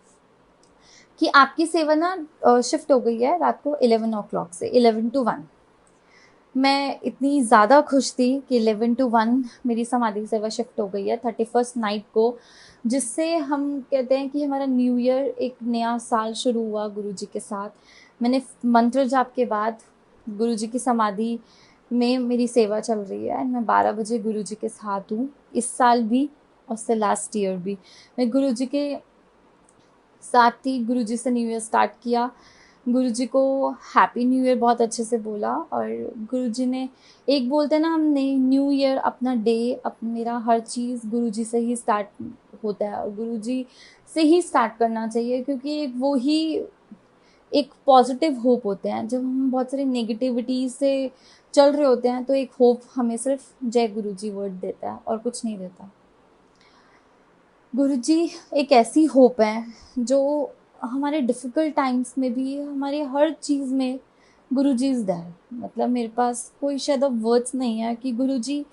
कि आपकी सेवा ना शिफ्ट हो गई है रात को 11 o'clock से 11 to 1। मैं इतनी ज़्यादा खुश थी कि 11 to 1 मेरी समाधि सेवा शिफ्ट हो गई है 31st नाइट को, जिससे हम कहते हैं कि हमारा न्यू ईयर एक नया साल शुरू हुआ गुरुजी के साथ। मैंने मंत्र जाप के बाद गुरुजी की समाधि में मेरी सेवा चल रही है, मैं 12 बजे गुरुजी के साथ हूँ इस साल भी और उससे लास्ट ईयर भी। मैं गुरुजी के साथ ही गुरुजी से न्यू ईयर स्टार्ट किया। गुरुजी को हैप्पी न्यू ईयर बहुत अच्छे से बोला, और गुरुजी ने एक बोलते हैं ना, हमने न्यू ईयर अपना डे मेरा हर चीज़ गुरुजी से ही स्टार्ट होता है और गुरुजी से ही स्टार्ट करना चाहिए, क्योंकि वो ही एक पॉजिटिव होप होते हैं। जब हम बहुत सारी नेगेटिविटी से चल रहे होते हैं तो एक होप हमें सिर्फ जय गुरुजी वर्ड देता है और कुछ नहीं देता। गुरुजी एक ऐसी होप है जो हमारे डिफ़िकल्ट टाइम्स में भी, हमारे हर चीज़ में गुरुजी इज़ देयर। मतलब मेरे पास कोई शायद अब वर्ड्स नहीं है कि गुरुजी,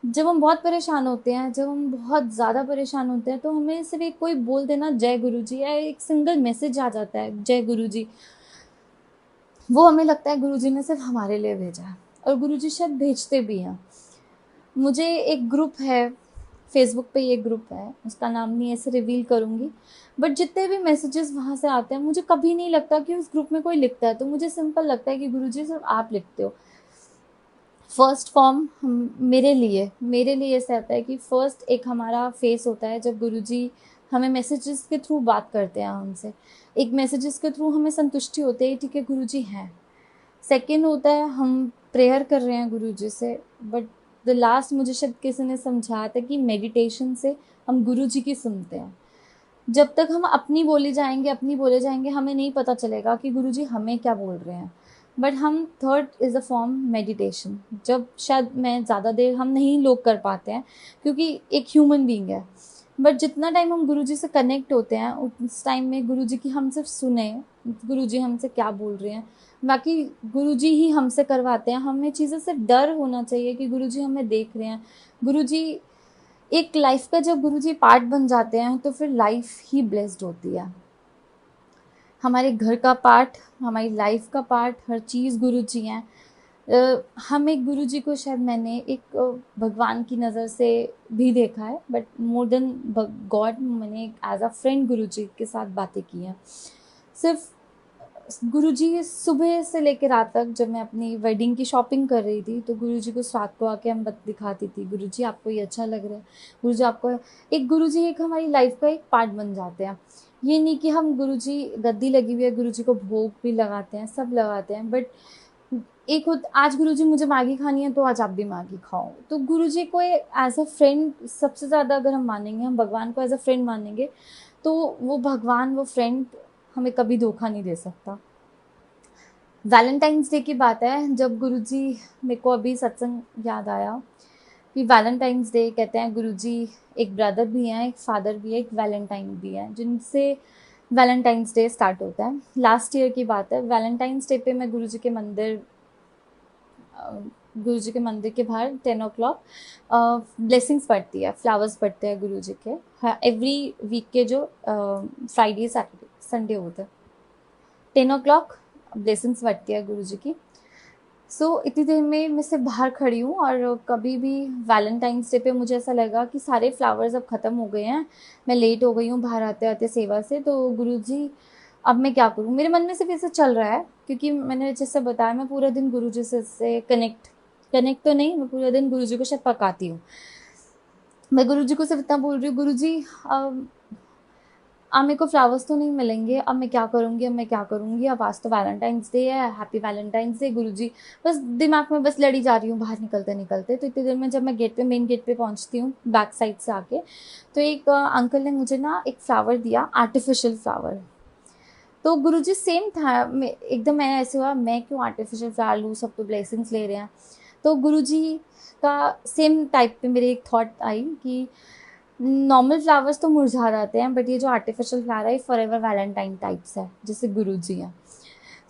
जब हम बहुत परेशान होते हैं, जब हम बहुत ज़्यादा परेशान होते हैं, तो हमें सिर्फ एक कोई बोल देना जय गुरुजी, या एक सिंगल मैसेज आ जाता है जय गुरुजी, वो हमें लगता है गुरुजी ने सिर्फ हमारे लिए भेजा है। और गुरुजी शायद भेजते भी हैं। मुझे एक ग्रुप है फेसबुक पे, ये ग्रुप है, उसका नाम नहीं ऐसे रिवील करूँगी, बट जितने भी मैसेजेस वहाँ से आते हैं मुझे कभी नहीं लगता कि उस ग्रुप में कोई लिखता है। तो मुझे सिंपल लगता है कि गुरुजी सिर्फ आप लिखते हो। फर्स्ट फॉर्म मेरे लिए ऐसा आता है कि फर्स्ट एक हमारा फेस होता है जब गुरुजी हमें मैसेजेस के थ्रू बात करते हैं हमसे। एक मैसेजेस के थ्रू हमें संतुष्टि होती है, ठीक है गुरुजी हैं। सेकंड होता है हम प्रेयर कर रहे हैं गुरुजी से, बट द लास्ट मुझे शायद किसी ने समझाया था कि मेडिटेशन से हम गुरुजी की सुनते हैं। जब तक हम अपनी बोले जाएंगे, हमें नहीं पता चलेगा कि गुरुजी हमें क्या बोल रहे हैं। बट हम third is a form meditation, जब शायद मैं ज़्यादा देर हम नहीं लोग कर पाते हैं क्योंकि एक ह्यूमन बीइंग है। बट जितना टाइम हम गुरुजी से कनेक्ट होते हैं उस टाइम में गुरुजी की हम सिर्फ सुने, गुरुजी हमसे क्या बोल रहे हैं, बाकी गुरुजी ही हमसे करवाते हैं। हमें चीज़ें से डर होना चाहिए कि गुरुजी हमें देख रहे हैं। गुरुजी एक लाइफ का जब गुरुजी पार्ट बन जाते हैं तो फिर लाइफ ही ब्लेस्ड होती है। हमारे घर का पार्ट, हमारी लाइफ का पार्ट, हर चीज़ गुरुजी हैं। हम एक गुरुजी को शायद मैंने एक भगवान की नज़र से भी देखा है, बट मोर देन गॉड मैंने एक एज अ फ्रेंड गुरुजी के साथ बातें की हैं। सिर्फ गुरुजी सुबह से लेकर रात तक, जब मैं अपनी वेडिंग की शॉपिंग कर रही थी तो गुरुजी को रात को आके हम दिखाती थी, गुरुजी आपको ये अच्छा लग रहा है, गुरुजी आपको एक गुरुजी एक हमारी लाइफ का एक पार्ट बन जाते हैं। ये नहीं कि हम गुरुजी गद्दी लगी हुई है, गुरुजी को भोग भी लगाते हैं, सब लगाते हैं, बट एक आज गुरुजी मुझे मैगी खानी है तो आज आप भी मैगी खाओ। तो गुरुजी को एज अ फ्रेंड सबसे ज़्यादा अगर हम मानेंगे, हम भगवान को एज अ फ्रेंड मानेंगे, तो वो भगवान, वो फ्रेंड हमें कभी धोखा नहीं दे सकता। वैलेंटाइंस डे की बात है, जब गुरुजी, मेरे को अभी सत्संग याद आया कि वैलेंटाइंस डे कहते हैं गुरुजी एक ब्रदर भी हैं, एक फादर भी है, एक वैलेंटाइन भी है, जिनसे वैलेंटाइंस डे स्टार्ट होता है। लास्ट ईयर की बात है, वैलेंटाइंस डे पे मैं गुरुजी के मंदिर के बाहर 10 o'clock ब्लेसिंग्स पड़ती है, फ्लावर्स पड़ते हैं गुरुजी के। हाँ, एवरी वीक के जो फ्राइडे सैटरडे संडे होता है 10 o'clock ब्लेसिंग्स पड़ती है गुरुजी की। इतनी देर में मैं सिर्फ बाहर खड़ी हूँ, और कभी भी वैलेंटाइंस डे पे मुझे ऐसा लगा कि सारे फ्लावर्स अब ख़त्म हो गए हैं, मैं लेट हो गई हूँ बाहर आते आते सेवा से, तो गुरुजी अब मैं क्या करूँ? मेरे मन में सिर्फ ऐसे चल रहा है, क्योंकि मैंने जैसे बताया मैं पूरा दिन गुरुजी से कनेक्ट तो नहीं, मैं पूरा दिन गुरुजी को शायद पकाती हूँ। मैं गुरुजी को सिर्फ इतना बोल रही हूँ, गुरुजी अब मेरे को फ्लावर्स तो नहीं मिलेंगे, अब मैं क्या करूँगी, अब मैं क्या करूँगी, अब आज तो वैलेंटाइंस डे है, हैप्पी वैलेंटाइंस डे गुरुजी। बस दिमाग में बस लड़ी जा रही हूँ बाहर निकलते निकलते। तो इतनी देर में जब मैं मेन गेट पे पहुँचती हूँ बैक साइड से आके, तो एक अंकल ने मुझे ना एक फ्लावर दिया, आर्टिफिशियल फ्लावर। तो गुरुजी सेम था, एकदम मैं ऐसे हुआ, मैं क्यों आर्टिफिशियल फ्लावर लूँ, सब तो ब्लेसिंग्स ले रहे हैं। तो गुरुजी का सेम टाइप पे मेरे एक थॉट आई कि नॉर्मल फ्लावर्स तो मुरझा जाते हैं, बट ये जो आर्टिफिशियल फ्लावर है फॉर एवर वैलेंटाइन टाइप्स है, जैसे गुरुजी हैं।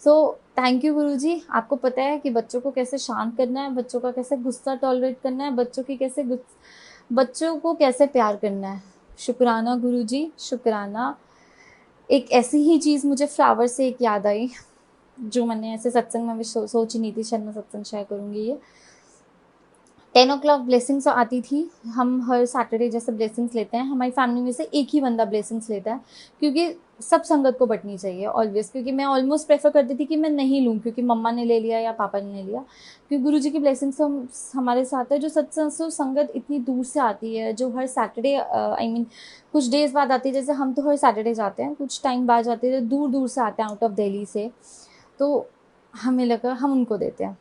सो थैंक यू गुरुजी, आपको पता है कि बच्चों को कैसे शांत करना है, बच्चों का कैसे गुस्सा टॉलरेट करना है, बच्चों को कैसे प्यार करना है। शुक्राना गुरुजी, शुक्राना। एक ऐसी ही चीज़ मुझे फ्लावर से एक याद आई, जो मैंने ऐसे सत्संग में भी सोची नहीं थी, शायद मैं सत्संग शेयर करूँगी ये। 10 o'clock ब्लेसिंग्स आती थी। हम हर सैटरडे जैसे ब्लेसिंग्स लेते हैं, हमारी फैमिली में से एक ही बंदा ब्लेसिंग्स लेता है, क्योंकि सब संगत को बटनी चाहिए ऑलवेज। क्योंकि मैं ऑलमोस्ट प्रेफर करती थी कि मैं नहीं लूँ, क्योंकि मम्मा ने ले लिया या पापा ने ले लिया। क्योंकि गुरुजी की ब्लेसिंग्स हमारे साथ है, जो सत्संग संगत इतनी दूर से आती है, जो हर सैटरडे कुछ डेज बाद आती है। जैसे हम तो हर सैटरडे जाते हैं, कुछ टाइम बाद जाते हैं, दूर दूर से आते हैं आउट ऑफ दिल्ली से, तो हमें लगा हम उनको देते हैं।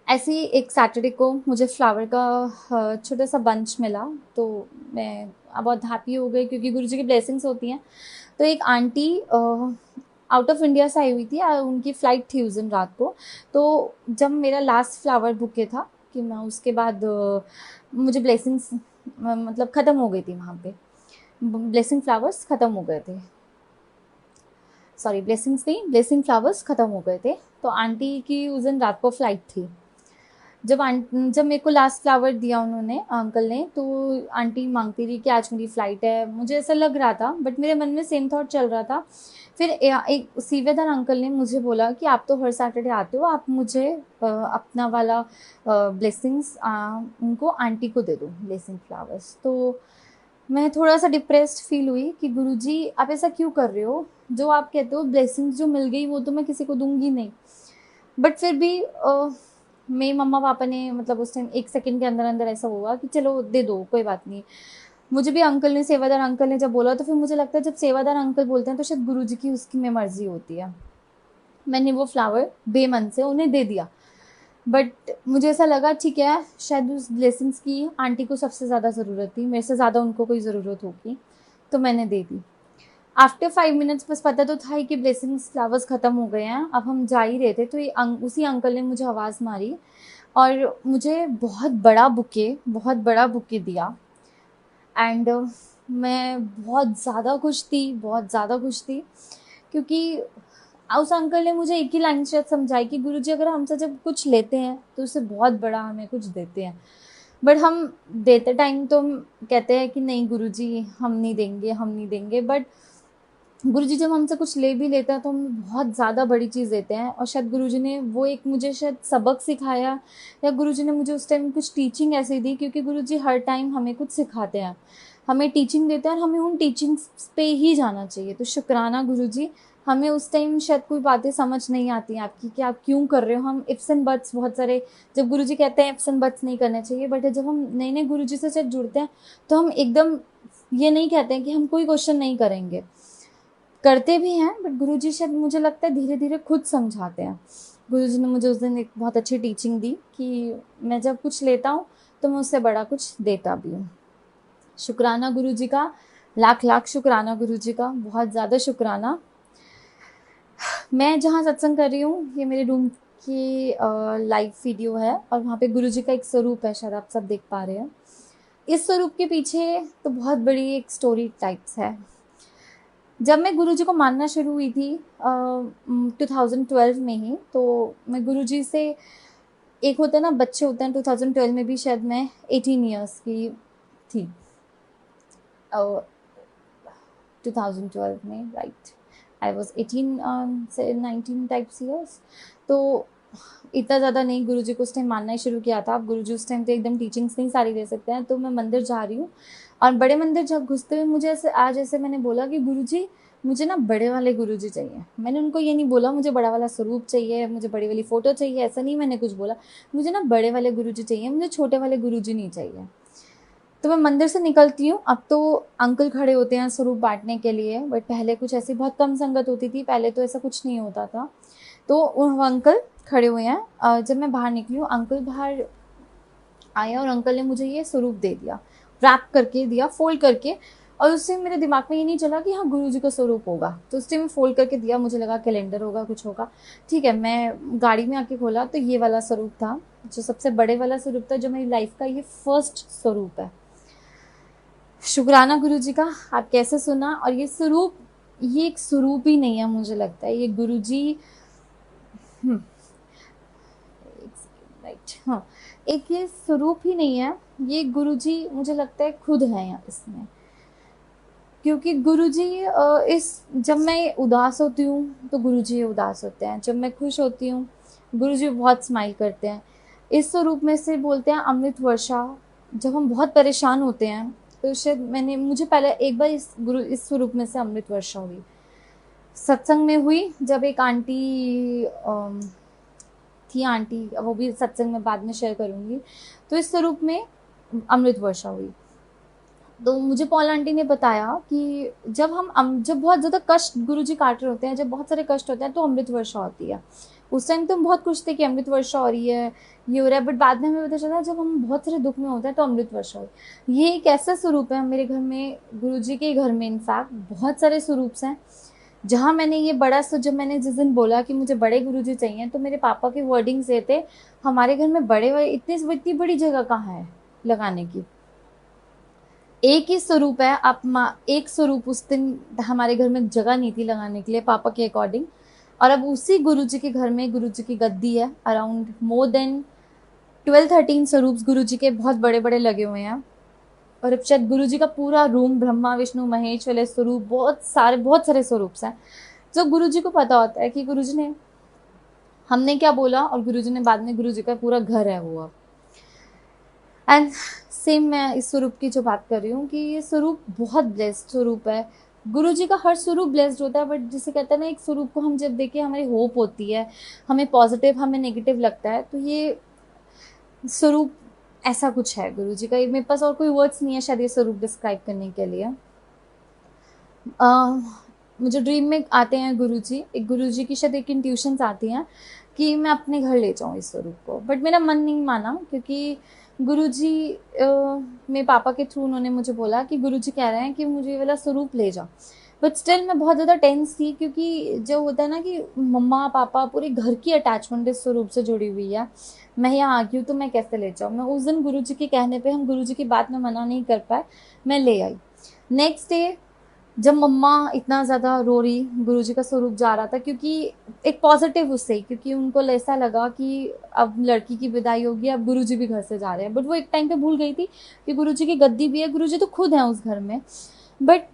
ऐसे ही एक सैटरडे को मुझे फ्लावर का छोटा सा बंच मिला, तो मैं बहुत हैप्पी हो गई, क्योंकि गुरुजी की ब्लेसिंग्स होती हैं। तो एक आंटी आउट ऑफ इंडिया से आई हुई थी, उनकी फ़्लाइट थी उस दिन रात को। तो जब मेरा लास्ट फ्लावर बुके था कि मैं उसके बाद मुझे ब्लेसिंग्स मतलब ख़त्म हो गई थी वहाँ पे, ब्लेसिंग फ्लावर्स ख़त्म हो गए थे, सॉरी ब्लेसिंग्स नहीं, ब्लेसिंग फ्लावर्स ख़त्म हो गए थे। तो आंटी की उस दिन रात को फ़्लाइट थी। जब मेरे को लास्ट फ्लावर दिया उन्होंने, अंकल ने, तो आंटी मांगती रही कि आज मेरी फ़्लाइट है। मुझे ऐसा लग रहा था, बट मेरे मन में सेम थॉट चल रहा था। फिर एक सीवेदार अंकल ने मुझे बोला कि आप तो हर सैटरडे आते हो, आप मुझे अपना वाला ब्लेसिंग्स उनको आंटी को दे दो, ब्लेसिंग फ्लावर्स। तो मैं थोड़ा सा डिप्रेस्ड फील हुई कि गुरुजी आप ऐसा क्यों कर रहे हो, जो आप कहते हो ब्लेसिंग्स जो मिल गई वो तो मैं किसी को दूंगी नहीं। बट फिर भी मेरे मम्मा पापा ने मतलब उस टाइम 1 सेकंड के अंदर अंदर ऐसा हुआ कि चलो दे दो, कोई बात नहीं। मुझे भी अंकल ने, सेवादार अंकल ने जब बोला, तो फिर मुझे लगता है जब सेवादार अंकल बोलते हैं तो शायद गुरुजी की उसकी में मर्जी होती है। मैंने वो फ्लावर बेमन से उन्हें दे दिया, बट मुझे ऐसा लगा ठीक है, शायद उस ब्लेसिंग्स की आंटी को सबसे ज़्यादा ज़रूरत थी, मेरे से ज़्यादा उनको कोई ज़रूरत होगी, तो मैंने दे दी। आफ्टर 5 मिनट्स बस पता तो था ही कि ब्लेसिंग्स फ्लावर्स ख़त्म हो गए हैं। अब हम जा ही रहे थे, तो उसी अंकल ने मुझे आवाज़ मारी और मुझे बहुत बड़ा बुके दिया। एंड मैं बहुत ज़्यादा खुश थी, क्योंकि उस अंकल ने मुझे एक ही लाइन शायद समझाई कि गुरुजी अगर हमसे जब कुछ लेते हैं तो उससे बहुत बड़ा हमें कुछ देते हैं। बट हम देते टाइम तो हम कहते हैं कि नहीं गुरुजी हम नहीं देंगे, बट गुरुजी जब हमसे कुछ ले भी लेता है तो हम बहुत ज़्यादा बड़ी चीज़ देते हैं। और शायद गुरुजी ने वो एक मुझे शायद सबक सिखाया, या गुरुजी ने मुझे उस टाइम कुछ टीचिंग ऐसी दी, क्योंकि गुरुजी हर टाइम हमें कुछ सिखाते हैं, हमें टीचिंग देते हैं, और हमें उन टीचिंग्स पे ही जाना चाहिए। तो शुक्राना गुरुजी। हमें उस टाइम शायद कोई बातें समझ नहीं आती हैं आपकी कि आप क्यों कर रहे हो, हम इफ्स एंड बट्स बहुत सारे, जब गुरुजी कहते हैं इफ्स एंड बट्स नहीं करने चाहिए, बट जब हम नए नए गुरुजी से शायद जुड़ते हैं तो हम एकदम ये नहीं कहते हैं कि हम कोई क्वेश्चन नहीं करेंगे, करते भी हैं, बट गुरुजी शायद मुझे लगता है धीरे धीरे खुद समझाते हैं। गुरुजी ने मुझे उस दिन एक बहुत अच्छी टीचिंग दी कि मैं जब कुछ लेता हूँ तो मैं उससे बड़ा कुछ देता भी हूँ। शुक्राना गुरुजी का, लाख लाख शुक्राना गुरुजी का, बहुत ज़्यादा शुक्राना। मैं जहाँ सत्संग कर रही हूँ ये मेरे रूम की लाइव वीडियो है, और वहाँ पे गुरुजी का एक स्वरूप है, शायद आप सब देख पा रहे हैं। इस स्वरूप के पीछे तो बहुत बड़ी एक स्टोरी टाइप्स है। जब मैं गुरुजी को मानना शुरू हुई थी 2012 में ही, तो मैं गुरुजी से, एक होता है ना बच्चे होते हैं, 2012 में भी शायद मैं 18 ईयर्स की थी, 2012 में, राइट, आई वॉज 18 से 19 टाइप्स ईयर्स। तो इतना ज़्यादा नहीं, गुरुजी को उस टाइम मानना ही शुरू किया था। अब गुरुजी उस टाइम तो एकदम टीचिंग्स नहीं सारी दे सकते हैं। तो मैं मंदिर जा रही हूँ, और बड़े मंदिर जब घुसते हुए मुझे ऐसे मैंने बोला कि गुरुजी मुझे ना बड़े वाले गुरुजी चाहिए। मैंने उनको ये नहीं बोला मुझे बड़ा वाला स्वरूप चाहिए, मुझे बड़ी वाली फ़ोटो चाहिए, ऐसा नहीं मैंने कुछ बोला। मुझे ना बड़े वाले गुरुजी चाहिए, मुझे छोटे वाले गुरुजी नहीं चाहिए। तो मैं मंदिर से निकलती हूँ। अब तो अंकल खड़े होते हैं स्वरूप बांटने के लिए, बट पहले कुछ ऐसी बहुत कम संगत होती थी, पहले तो ऐसा कुछ नहीं होता था। तो वो अंकल खड़े हुए हैं। जब मैं बाहर निकली हूँ, अंकल बाहर आया और अंकल ने मुझे ये स्वरूप दे दिया, रैप करके दिया, फोल्ड करके। और उससे मेरे दिमाग में ये नहीं चला कि हाँ गुरु जी का स्वरूप होगा, तो उससे मैं फोल्ड करके दिया, मुझे लगा कैलेंडर होगा, कुछ होगा। ठीक है, मैं गाड़ी में आके खोला तो ये वाला स्वरूप था, जो सबसे बड़े वाला स्वरूप था, जो मेरी लाइफ का ये फर्स्ट स्वरूप है। शुक्राना गुरु जी का, आप कैसे सुना। और ये स्वरूप, ये एक स्वरूप ही नहीं है, मुझे लगता है ये गुरु जी, राइट, हाँ, एक ये स्वरूप ही नहीं है, ये गुरुजी मुझे लगता है खुद है यहाँ इसमें। क्योंकि गुरुजी इस, जब मैं उदास होती हूँ तो गुरुजी उदास होते हैं, जब मैं खुश होती हूँ गुरुजी बहुत स्माइल करते हैं। इस स्वरूप में से बोलते हैं अमृत वर्षा। जब हम बहुत परेशान होते हैं तो शायद मुझे पहले एक बार इस स्वरूप में से अमृत वर्षा हुई, सत्संग में हुई, जब एक आंटी थी, आंटी, वो भी सत्संग में बाद में शेयर करूंगी। तो इस स्वरूप में अमृत वर्षा हुई। तो मुझे पॉल आंटी ने बताया कि जब बहुत ज़्यादा कष्ट गुरुजी काट रहे होते हैं, जब बहुत सारे कष्ट होते हैं, तो अमृत वर्षा होती है। उस टाइम तो हम बहुत खुश थे कि अमृत वर्षा हो रही है, ये हो रहा है, बट बाद में हमें पता चला जब हम बहुत सारे दुख में होते हैं तो अमृत वर्षा हुई। ये एक ऐसा स्वरूप है मेरे घर में, गुरुजी के घर में इनफैक्ट बहुत सारे स्वरूप्स हैं, जहाँ मैंने ये बड़ा जब मैंने जिस दिन बोला कि मुझे बड़े गुरुजी चाहिए, तो मेरे पापा के वर्डिंग्स ये थे, हमारे घर में बड़े इतनी बड़ी जगह कहाँ है लगाने की, एक ही स्वरूप है। आप एक स्वरूप, उस दिन हमारे घर में जगह नहीं थी लगाने के लिए पापा के अकॉर्डिंग, और अब उसी गुरुजी के घर में गुरुजी की गद्दी है, अराउंड मोर देन 12-13 स्वरूप गुरुजी के बहुत बड़े बड़े लगे हुए हैं। और अब शायद गुरुजी का पूरा रूम ब्रह्मा विष्णु महेश वाले स्वरूप, बहुत सारे स्वरूप हैं। जो गुरुजी को पता होता है कि गुरुजी ने हमने क्या बोला, और गुरुजी ने बाद में, गुरुजी का पूरा घर है वो। एंड सेम मैं इस स्वरूप की जो बात कर रही हूँ कि ये स्वरूप बहुत ब्लेस्ड स्वरूप है। गुरुजी का हर स्वरूप ब्लेस्ड होता है, बट जिसे कहते हैं ना, एक स्वरूप को हम जब देखें हमारी होप होती है, हमें पॉजिटिव, हमें नेगेटिव लगता है, तो ये स्वरूप ऐसा कुछ है गुरुजी का। मेरे पास और कोई वर्ड्स नहीं है शायद ये स्वरूप डिस्क्राइब करने के लिए। मुझे ड्रीम में आते हैं गुरुजी, एक गुरुजी की शायद एक इंट्यूशंस आती हैं कि मैं अपने घर ले जाऊँ इस स्वरूप को, बट मेरा मन नहीं माना, क्योंकि गुरुजी मेरे पापा के थ्रू उन्होंने मुझे बोला कि गुरुजी कह रहे हैं कि मुझे ये वाला स्वरूप ले जाओ। बट स्टिल मैं बहुत ज़्यादा टेंस थी, क्योंकि जो होता है ना कि मम्मा पापा पूरे घर की अटैचमेंट इस स्वरूप से जुड़ी हुई है, मैं यहाँ आ गई हूँ तो मैं कैसे ले जाऊँ। मैं उस दिन गुरुजी के कहने पे, हम गुरुजी की बात में मना नहीं कर पाए, मैं ले आई। नेक्स्ट डे जब मम्मा इतना ज़्यादा रो रही, गुरुजी का स्वरूप जा रहा था, क्योंकि एक पॉजिटिव उससे, क्योंकि उनको ऐसा लगा कि अब लड़की की विदाई होगी, अब गुरुजी भी घर से जा रहे हैं, बट वो एक टाइम पे भूल गई थी कि गुरुजी की गद्दी भी है, गुरुजी तो खुद है उस घर में। बट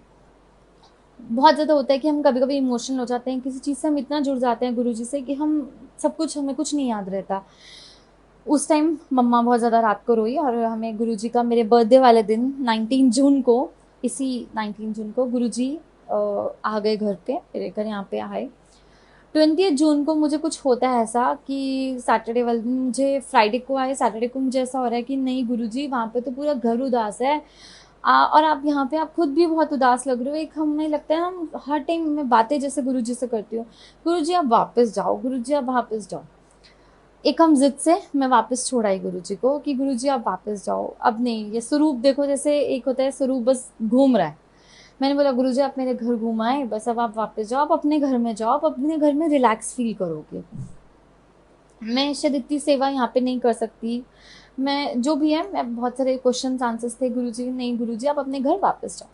बहुत ज़्यादा होता है कि हम कभी कभी इमोशनल हो जाते हैं, किसी चीज़ से हम इतना जुड़ जाते हैं गुरुजी से कि हम सब कुछ, हमें कुछ नहीं याद रहता। उस टाइम मम्मा बहुत ज़्यादा रात को रोई, और हमें गुरुजी का, मेरे बर्थडे वाले दिन 19 जून को, इसी 19 जून को गुरुजी आ गए घर पे, मेरे घर यहाँ पे आए। 20 जून को मुझे कुछ होता है ऐसा कि सैटरडे वाले दिन, मुझे फ्राइडे को आए, सैटरडे को मुझे ऐसा हो रहा है कि नहीं गुरुजी, वहाँ पे तो पूरा घर उदास है, और आप यहाँ पे, आप खुद भी बहुत उदास लग रहे हो। एक हमें लगता है, हम हर टाइम मैं बातें जैसे गुरुजी से करती हूँ, गुरुजी आप वापस जाओ, गुरुजी आप वापस जाओ। एक हम जिद से मैं वापस छोड़ आई गुरुजी को कि गुरुजी आप वापस जाओ, अब नहीं। ये स्वरूप देखो, जैसे एक होता है स्वरूप बस घूम रहा है, मैंने बोला गुरुजी आप मेरे घर घुमाए, बस अब आप वापस जाओ, आप अपने घर में जाओ, आप अपने घर में रिलैक्स फील करोगे। मैं शायद इतनी सेवा यहाँ पे नहीं कर सकती, मैं जो भी है, मैं बहुत सारे क्वेश्चन आंसर्स थे गुरुजी, नहीं गुरुजी आप अपने घर वापस जाओ।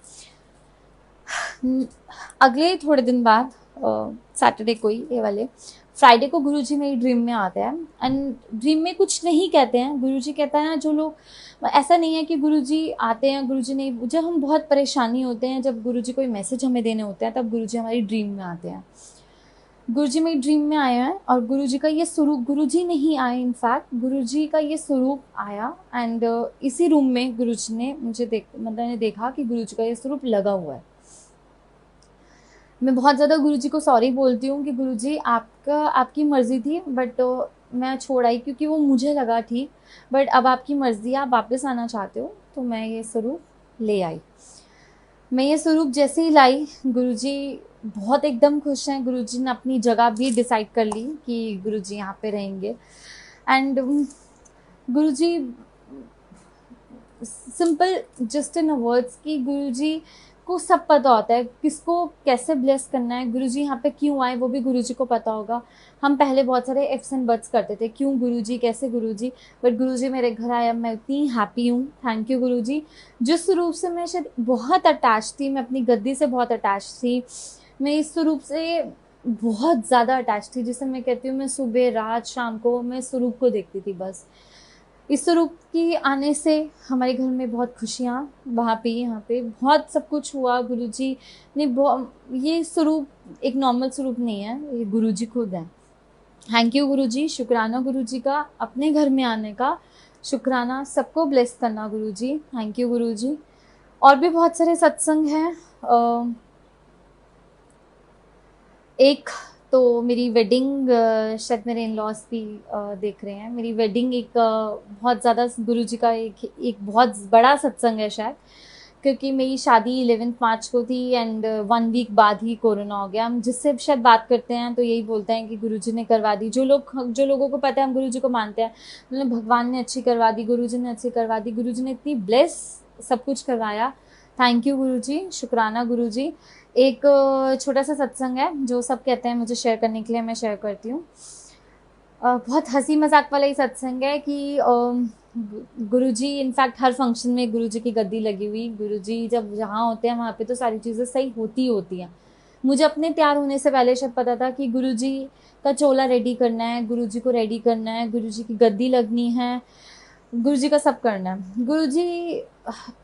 अगले थोड़े दिन बाद, सैटरडे को ही, ये वाले फ्राइडे को गुरुजी मेरी ड्रीम में आते हैं। एंड ड्रीम में कुछ नहीं कहते हैं, गुरुजी कहता है ना, जो लोग, ऐसा नहीं है कि गुरुजी आते हैं, गुरुजी नहीं, जब हम बहुत परेशानी होते हैं, जब गुरुजी कोई मैसेज हमें देने होते हैं, तब गुरुजी हमारी ड्रीम में आते हैं। गुरुजी मेरी ड्रीम में आए हैं, और गुरुजी का ये स्वरूप, गुरुजी नहीं आए, इनफैक्ट गुरुजी का ये स्वरूप आया। एंड इसी रूम में गुरुजी ने मुझे मैंने देखा कि गुरुजी का ये स्वरूप लगा हुआ है। मैं बहुत ज़्यादा गुरुजी को सॉरी बोलती हूँ कि गुरुजी आपकी मर्ज़ी थी, बट मैं छोड़ आई क्योंकि वो मुझे लगा ठीक, बट अब आपकी मर्ज़ी है, आप वापस आना चाहते हो तो मैं ये स्वरूप ले आई। मैं ये स्वरूप जैसे ही लाई, गुरुजी बहुत एकदम खुश हैं। गुरुजी ने अपनी जगह भी डिसाइड कर ली कि गुरुजी यहाँ पे रहेंगे। And Guruji simple just in words कि गुरुजी को सब पता होता है किसको कैसे ब्लेस करना है। गुरुजी यहाँ पे क्यों आए वो भी गुरुजी को पता होगा। हम पहले बहुत सारे इफ्स एंड बट्स करते थे, क्यों गुरुजी, कैसे गुरुजी, बट गुरुजी मेरे घर आया, मैं इतनी हैप्पी हूँ। थैंक यू गुरुजी। जिस स्वरूप से मैं शायद बहुत अटैच थी, मैं अपनी गद्दी से बहुत अटैच थी, मैं इस स्वरूप से बहुत ज़्यादा अटैच थी, जिसे मैं कहती हूँ मैं सुबह रात शाम को मैं स्वरूप को देखती थी बस। इस स्वरूप की आने से हमारे घर में बहुत खुशियाँ, वहाँ पे यहाँ पे बहुत सब कुछ हुआ। गुरुजी ने ये स्वरूप एक नॉर्मल स्वरूप नहीं है, ये गुरुजी खुद हैं। थैंक यू गुरुजी, शुक्राना गुरुजी का अपने घर में आने का, शुक्राना सबको ब्लेस करना गुरुजी। थैंक यू गुरुजी। और भी बहुत सारे सत्संग हैं। एक तो मेरी वेडिंग, शायद मेरे इन लॉज भी देख रहे हैं, मेरी वेडिंग एक बहुत ज़्यादा गुरुजी का एक बहुत बड़ा सत्संग है शायद, क्योंकि मेरी शादी 11 मार्च को थी एंड 1 वीक बाद ही कोरोना हो गया। हम जिससे शायद बात करते हैं तो यही बोलते हैं कि गुरुजी ने करवा दी। जो लोगों को पता है हम गुरुजी को मानते हैं, मतलब भगवान ने अच्छी करवा दी, गुरुजी ने अच्छी करवा दी, गुरुजी ने इतनी ब्लेस सब कुछ करवाया। थैंक यू गुरुजी, शुक्राना गुरुजी। एक छोटा सा सत्संग है जो सब कहते हैं मुझे शेयर करने के लिए, मैं शेयर करती हूँ। बहुत हंसी मजाक वाला ही सत्संग है कि गुरुजी इनफैक्ट हर फंक्शन में गुरुजी की गद्दी लगी हुई। गुरुजी जब जहाँ होते हैं वहाँ पे तो सारी चीज़ें सही होती हैं। मुझे अपने तैयार होने से पहले शायद पता था कि गुरुजी का चोला रेडी करना है, गुरुजी को रेडी करना है, गुरुजी की गद्दी लगनी है, गुरुजी का सब करना है। गुरुजी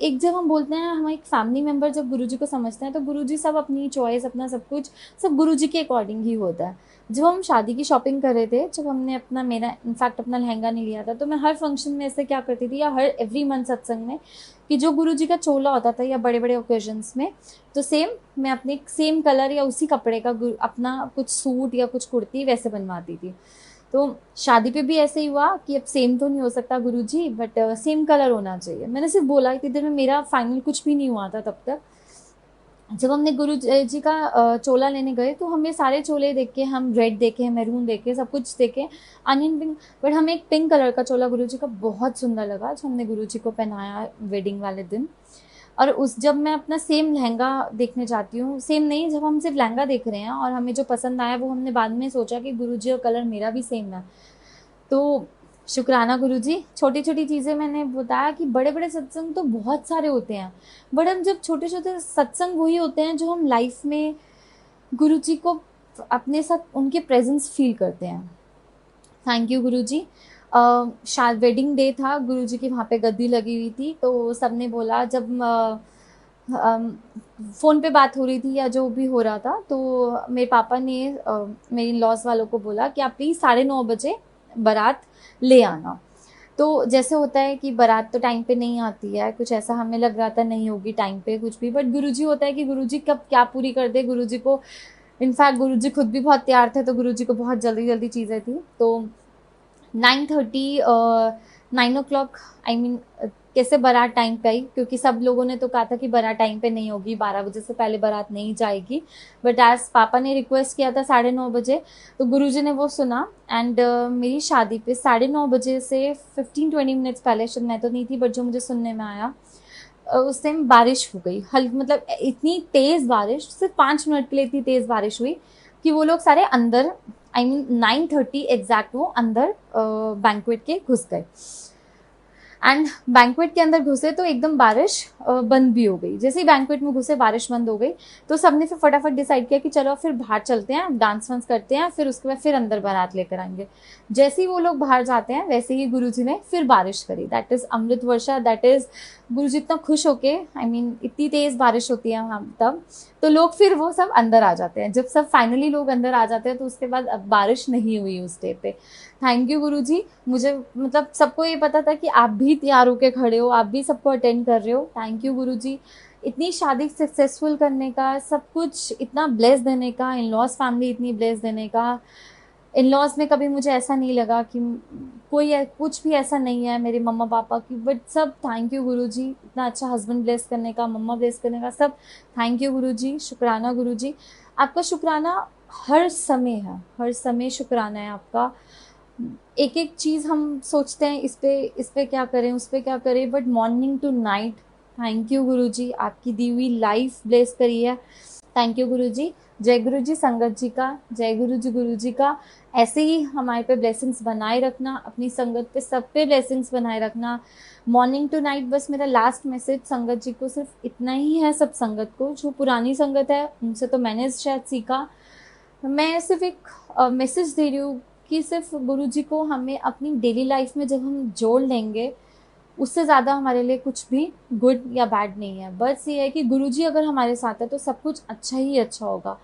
एक, जब हम बोलते हैं हम एक फैमिली मेम्बर जब गुरुजी को समझते हैं तो गुरुजी सब अपनी चॉइस, अपना सब कुछ सब गुरुजी के अकॉर्डिंग ही होता है। जब हम शादी की शॉपिंग कर रहे थे, जब हमने मेरा इनफैक्ट अपना लहंगा नहीं लिया था, तो मैं हर फंक्शन में ऐसे क्या करती थी या हर एवरी मंथ सत्संग में कि जो गुरुजी का चोला होता था या बड़े बड़े ओकेजन्स में, तो सेम मैं अपने सेम कलर या उसी कपड़े का अपना कुछ सूट या कुछ कुर्ती वैसे बनवाती थी। तो शादी पे भी ऐसे ही हुआ कि अब सेम तो नहीं हो सकता गुरुजी, बट सेम कलर होना चाहिए। मैंने सिर्फ बोला, इतनी देर में मेरा फाइनल कुछ भी नहीं हुआ था तब तक। जब हमने गुरु जी का चोला लेने गए तो हमें सारे चोले देखे, हम रेड देखे, मैरून देखे, सब कुछ देखे, अनियन पिंक, बट हमें एक पिंक कलर का चोला गुरु जी का बहुत सुंदर लगा जो हमने गुरु जी को पहनाया वेडिंग वाले दिन। और जब मैं अपना सेम लहंगा देखने जाती हूँ, सेम नहीं, जब हम सिर्फ लहंगा देख रहे हैं और हमें जो पसंद आया वो हमने बाद में सोचा कि गुरुजी और कलर मेरा भी सेम है। तो शुक्राना गुरुजी। छोटी छोटी चीज़ें मैंने बताया कि बड़े बड़े सत्संग तो बहुत सारे होते हैं, बट हम जब छोटे छोटे सत्संग वही होते हैं जो हम लाइफ में गुरुजी को अपने साथ उनके प्रेजेंस फील करते हैं। थैंक यू गुरुजी। शायद वेडिंग डे था, गुरुजी की वहाँ पे गद्दी लगी हुई थी, तो सबने बोला, जब फ़ोन पे बात हो रही थी या जो भी हो रहा था, तो मेरे पापा ने मेरे लॉस वालों को बोला कि आप प्लीज़ 9:30 बजे बारात ले आना। तो जैसे होता है कि बारात तो टाइम पे नहीं आती है, कुछ ऐसा हमें लग रहा था नहीं होगी टाइम पे कुछ भी, बट गुरुजी होता है कि गुरुजी कब क्या पूरी कर दे। गुरुजी को इनफैक्ट गुरुजी खुद भी बहुत तैयार थे, तो गुरुजी को बहुत जल्दी जल्दी चीज़ें थी। तो 9:30 9 o'clock आई मीन कैसे बारात टाइम पे आई, क्योंकि सब लोगों ने तो कहा था कि बारात टाइम पे नहीं होगी, 12 बजे से पहले बारात नहीं जाएगी, बट एज पापा ने रिक्वेस्ट किया था 9:30 बजे, तो गुरुजी ने वो सुना। एंड मेरी शादी पे 9:30 बजे से 15-20 मिनट्स पहले, शायद मैं तो नहीं थी बट जो मुझे सुनने में आया, उस टाइम बारिश हो गई हल्की, मतलब इतनी तेज़ बारिश, सिर्फ 5 मिनट के लिए इतनी तेज़ बारिश हुई कि वो लोग सारे अंदर, आई मीन 9:30 एग्जैक्ट वो अंदर बैंक्वेट के घुस गए। एंड बैंक्वेट के अंदर घुसे तो एकदम बारिश बंद भी हो गई। जैसे ही बैंक्वेट में घुसे बारिश बंद हो गई, तो सबने फिर फटाफट डिसाइड किया कि चलो फिर बाहर चलते हैं, डांस वांस करते हैं, फिर उसके बाद फिर अंदर बारात लेकर आएंगे। जैसे ही वो लोग बाहर जाते हैं वैसे ही गुरुजी ने फिर बारिश करी, दैट इज़ अमृत वर्षा। दैट इज़ गुरुजी इतना खुश होके, आई मीन इतनी तेज़ बारिश होती है वहाँ तब, तो लोग फिर वो सब अंदर आ जाते हैं। जब सब फाइनली लोग अंदर आ जाते हैं तो उसके बाद अब बारिश नहीं हुई उस डे पे। थैंक यू गुरुजी। मुझे मतलब सबको ये पता था कि आप भी तैयार होके खड़े हो, आप भी सबको अटेंड कर रहे हो। थैंक यू गुरुजी, इतनी शादी सक्सेसफुल करने का, सब कुछ इतना ब्लेस देने का, इन लॉज फैमिली इतनी ब्लेस देने का। इन लॉज में कभी मुझे ऐसा नहीं लगा कि कुछ भी ऐसा नहीं है मेरे मम्मा पापा की, बट सब थैंक यू गुरुजी, इतना अच्छा हस्बैंड ब्लेस करने का, मम्मा ब्लेस करने का, सब थैंक यू गुरुजी, शुक्राना गुरुजी। आपका शुक्राना हर समय है, हर समय शुक्राना है आपका। एक एक चीज़ हम सोचते हैं इस पे क्या करें, उस पे क्या करें, but morning to night thank you Guruji, आपकी दी हुई लाइफ ब्लेस करी है। Thank you Guruji. जय गुरु जी संगत जी का, जय गुरु जी का। ऐसे ही हमारे पे ब्लेसिंग्स बनाए रखना, अपनी संगत पे सब पे ब्लेसिंग्स बनाए रखना। मॉर्निंग टू नाइट बस मेरा लास्ट मैसेज संगत जी को सिर्फ इतना ही है, सब संगत को, जो पुरानी संगत है उनसे तो मैंने शायद सीखा। मैं सिर्फ एक मैसेज दे रही हूँ कि सिर्फ गुरु जी को हमें अपनी डेली लाइफ में जब हम जोड़ लेंगे, उससे ज़्यादा हमारे लिए कुछ भी गुड या बैड नहीं है। बस ये है कि गुरुजी अगर हमारे साथ है तो सब कुछ अच्छा ही अच्छा होगा।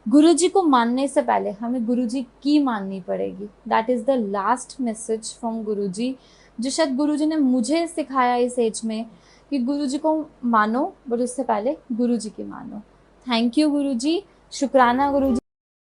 गुरुजी को मानने से पहले हमें गुरुजी की माननी पड़ेगी। That is the last message from Guruji, जो शायद गुरुजी ने मुझे सिखाया इस एज में, कि गुरुजी को मानो बट उससे पहले गुरुजी की मानो। थैंक यू गुरुजी, शुक्राना गुरुजी।